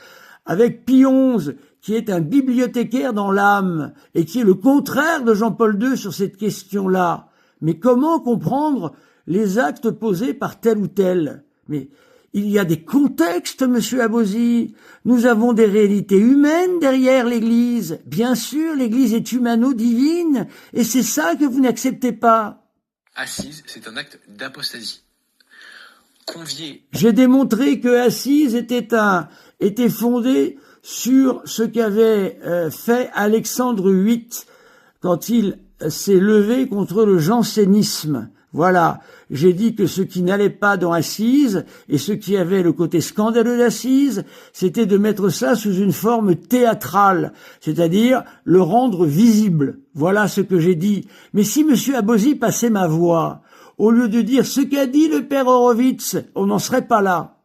avec Pie XI, qui est un bibliothécaire dans l'âme, et qui est le contraire de Jean-Paul II sur cette question-là. Mais comment comprendre les actes posés par tel ou tel? Mais il y a des contextes, monsieur Abosi. Nous avons des réalités humaines derrière l'Église. Bien sûr, l'Église est humano-divine, et c'est ça que vous n'acceptez pas. Assise, c'est un acte d'apostasie. Convier. J'ai démontré que Assise était fondée sur ce qu'avait fait Alexandre VIII quand il s'est levé contre le jansénisme. Voilà, j'ai dit que ce qui n'allait pas dans Assise et ce qui avait le côté scandaleux d'Assise, c'était de mettre ça sous une forme théâtrale, c'est-à-dire le rendre visible. Voilà ce que j'ai dit. Mais si M. Abozy passait ma voix, au lieu de dire ce qu'a dit le père Horowitz, on n'en serait pas là.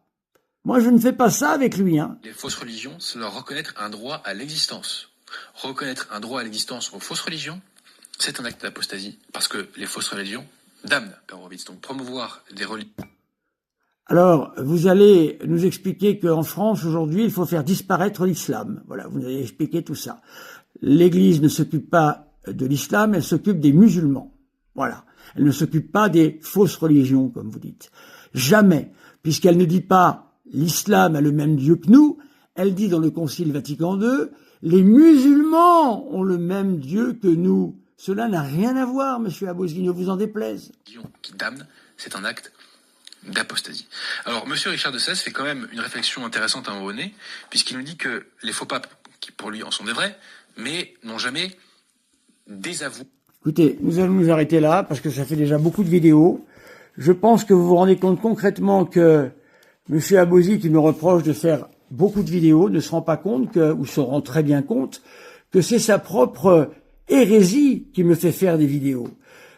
Moi, je ne fais pas ça avec lui. Les fausses religions, c'est leur reconnaître un droit à l'existence. Reconnaître un droit à l'existence aux fausses religions, c'est un acte d'apostasie, parce que les fausses religions damnent, père Horowitz. Donc promouvoir des religions... Alors, vous allez nous expliquer qu'en France, aujourd'hui, il faut faire disparaître l'islam. Voilà, vous allez expliquer tout ça. L'Église ne s'occupe pas de l'islam, elle s'occupe des musulmans. Voilà. Elle ne s'occupe pas des fausses religions, comme vous dites. Jamais, puisqu'elle ne dit pas l'islam a le même Dieu que nous, elle dit dans le Concile Vatican II, les musulmans ont le même Dieu que nous. Cela n'a rien à voir, monsieur Abozy, ne vous en déplaise. Qui damnent, c'est un acte d'apostasie. Alors, monsieur Richard de Sales fait quand même une réflexion intéressante à un moment donné, puisqu'il nous dit que les faux papes, qui pour lui en sont des vrais, mais n'ont jamais désavoué. Écoutez, nous allons nous arrêter là, parce que ça fait déjà beaucoup de vidéos. Je pense que vous vous rendez compte concrètement que monsieur Abozy, qui me reproche de faire beaucoup de vidéos, ne se rend pas compte ou se rend très bien compte que c'est sa propre hérésie qui me fait faire des vidéos.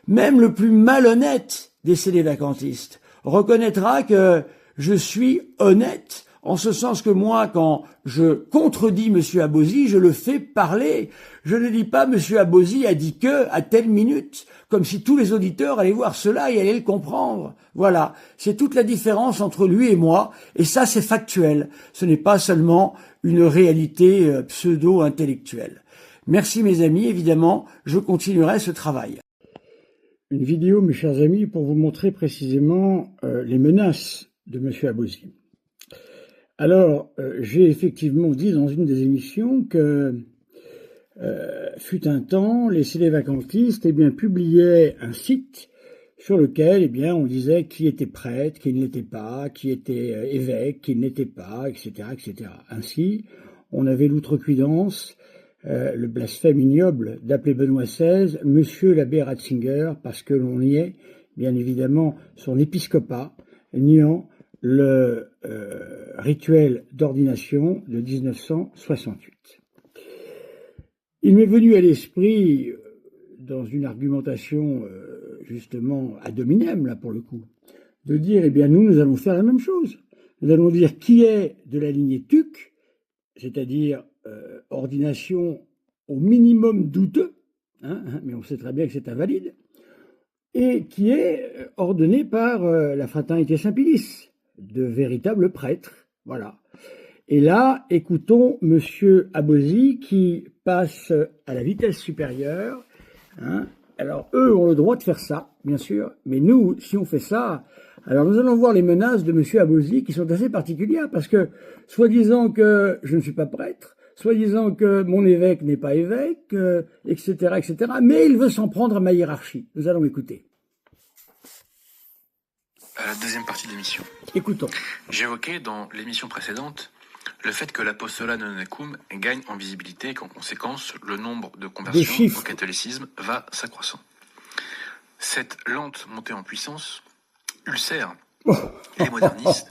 Même le plus malhonnête des sédévacantistes reconnaîtra que je suis honnête, en ce sens que moi, quand je contredis monsieur Abozy, je le fais parler. Je ne dis pas monsieur Abozy a dit que à telle minute, comme si tous les auditeurs allaient voir cela et allaient le comprendre. Voilà, c'est toute la différence entre lui et moi, et ça c'est factuel. Ce n'est pas seulement une réalité pseudo-intellectuelle. Merci mes amis, évidemment, je continuerai ce travail. Une vidéo, mes chers amis, pour vous montrer précisément les menaces de monsieur Abozy. Alors, j'ai effectivement dit dans une des émissions que fut un temps, les sédévacantistes publiaient un site sur lequel on disait qui était prêtre, qui ne l'était pas, qui était évêque, qui ne l'était pas, etc., etc. Ainsi, on avait l'outrecuidance, le blasphème ignoble d'appeler Benoît XVI Monsieur l'abbé Ratzinger, parce que l'on niait, bien évidemment, son épiscopat, niant le rituel d'ordination de 1968. Il m'est venu à l'esprit, dans une argumentation justement ad hominem, là pour le coup, de dire, nous allons faire la même chose. Nous allons dire qui est de la lignée Tuc, c'est-à-dire ordination au minimum douteux, mais on sait très bien que c'est invalide, et qui est ordonné par la fraternité Saint-Pilice, de véritables prêtres, voilà. Et là, écoutons monsieur Abozy qui passe à la vitesse supérieure. Alors, eux ont le droit de faire ça, bien sûr, mais nous, si on fait ça, alors nous allons voir les menaces de monsieur Abozy qui sont assez particulières, parce que, soi-disant que je ne suis pas prêtre, soi-disant que mon évêque n'est pas évêque, etc., etc., mais il veut s'en prendre à ma hiérarchie. Nous allons écouter. À la deuxième partie de l'émission. Écoutons. J'évoquais dans l'émission précédente le fait que l'apostolat nonacum gagne en visibilité et qu'en conséquence, le nombre de conversions au catholicisme va s'accroissant. Cette lente montée en puissance ulcère les modernistes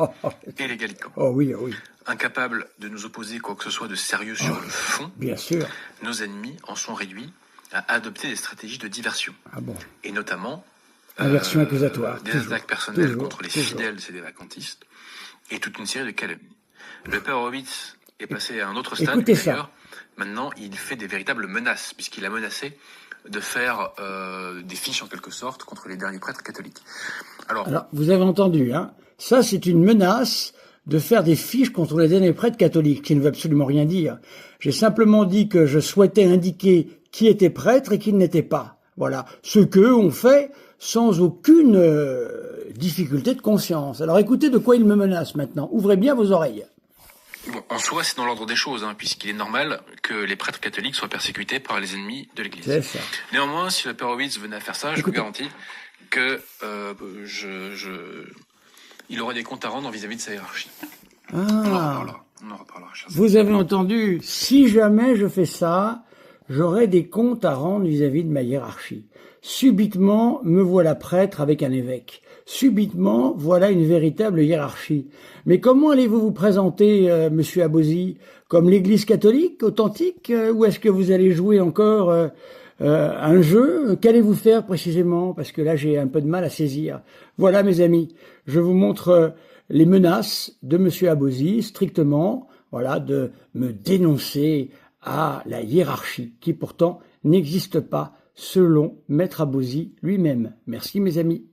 et les gallicans. Oh oui, oh oui. Incapables de nous opposer quoi que ce soit de sérieux sur le fond, bien sûr, nos ennemis en sont réduits à adopter des stratégies de diversion. Ah bon. Et notamment inversion accusatoire. Des attaques personnelles contre les fidèles sédévacantistes et toute une série de calomnies. Le père Horowitz est passé à un autre stade. Écoutez d'ailleurs, maintenant, il fait des véritables menaces, puisqu'il a menacé de faire des fiches, en quelque sorte, contre les derniers prêtres catholiques. Alors vous avez entendu, ça, c'est une menace de faire des fiches contre les derniers prêtres catholiques, qui ne veut absolument rien dire. J'ai simplement dit que je souhaitais indiquer qui était prêtre et qui ne l'était pas. Voilà. Ce qu'eux ont fait sans aucune difficulté de conscience. Alors écoutez de quoi il me menace maintenant. Ouvrez bien vos oreilles. Bon, en soi, c'est dans l'ordre des choses, puisqu'il est normal que les prêtres catholiques soient persécutés par les ennemis de l'Église. C'est ça. Néanmoins, si le père Horowitz venait à faire ça, je vous garantis que il aurait des comptes à rendre vis-à-vis de sa hiérarchie. Ah, On en reparlera. Vous avez entendu, si jamais je fais ça, j'aurai des comptes à rendre vis-à-vis de ma hiérarchie. Subitement, me voilà prêtre avec un évêque. Subitement, voilà une véritable hiérarchie. Mais comment allez-vous vous présenter, monsieur Abozy, comme l'Église catholique authentique, ou est-ce que vous allez jouer encore un jeu? Qu'allez-vous faire précisément? Parce que là, j'ai un peu de mal à saisir. Voilà, mes amis, je vous montre les menaces de monsieur Abozy, strictement, voilà, de me dénoncer à la hiérarchie, qui pourtant n'existe pas selon Maître Abozy lui-même. Merci, mes amis.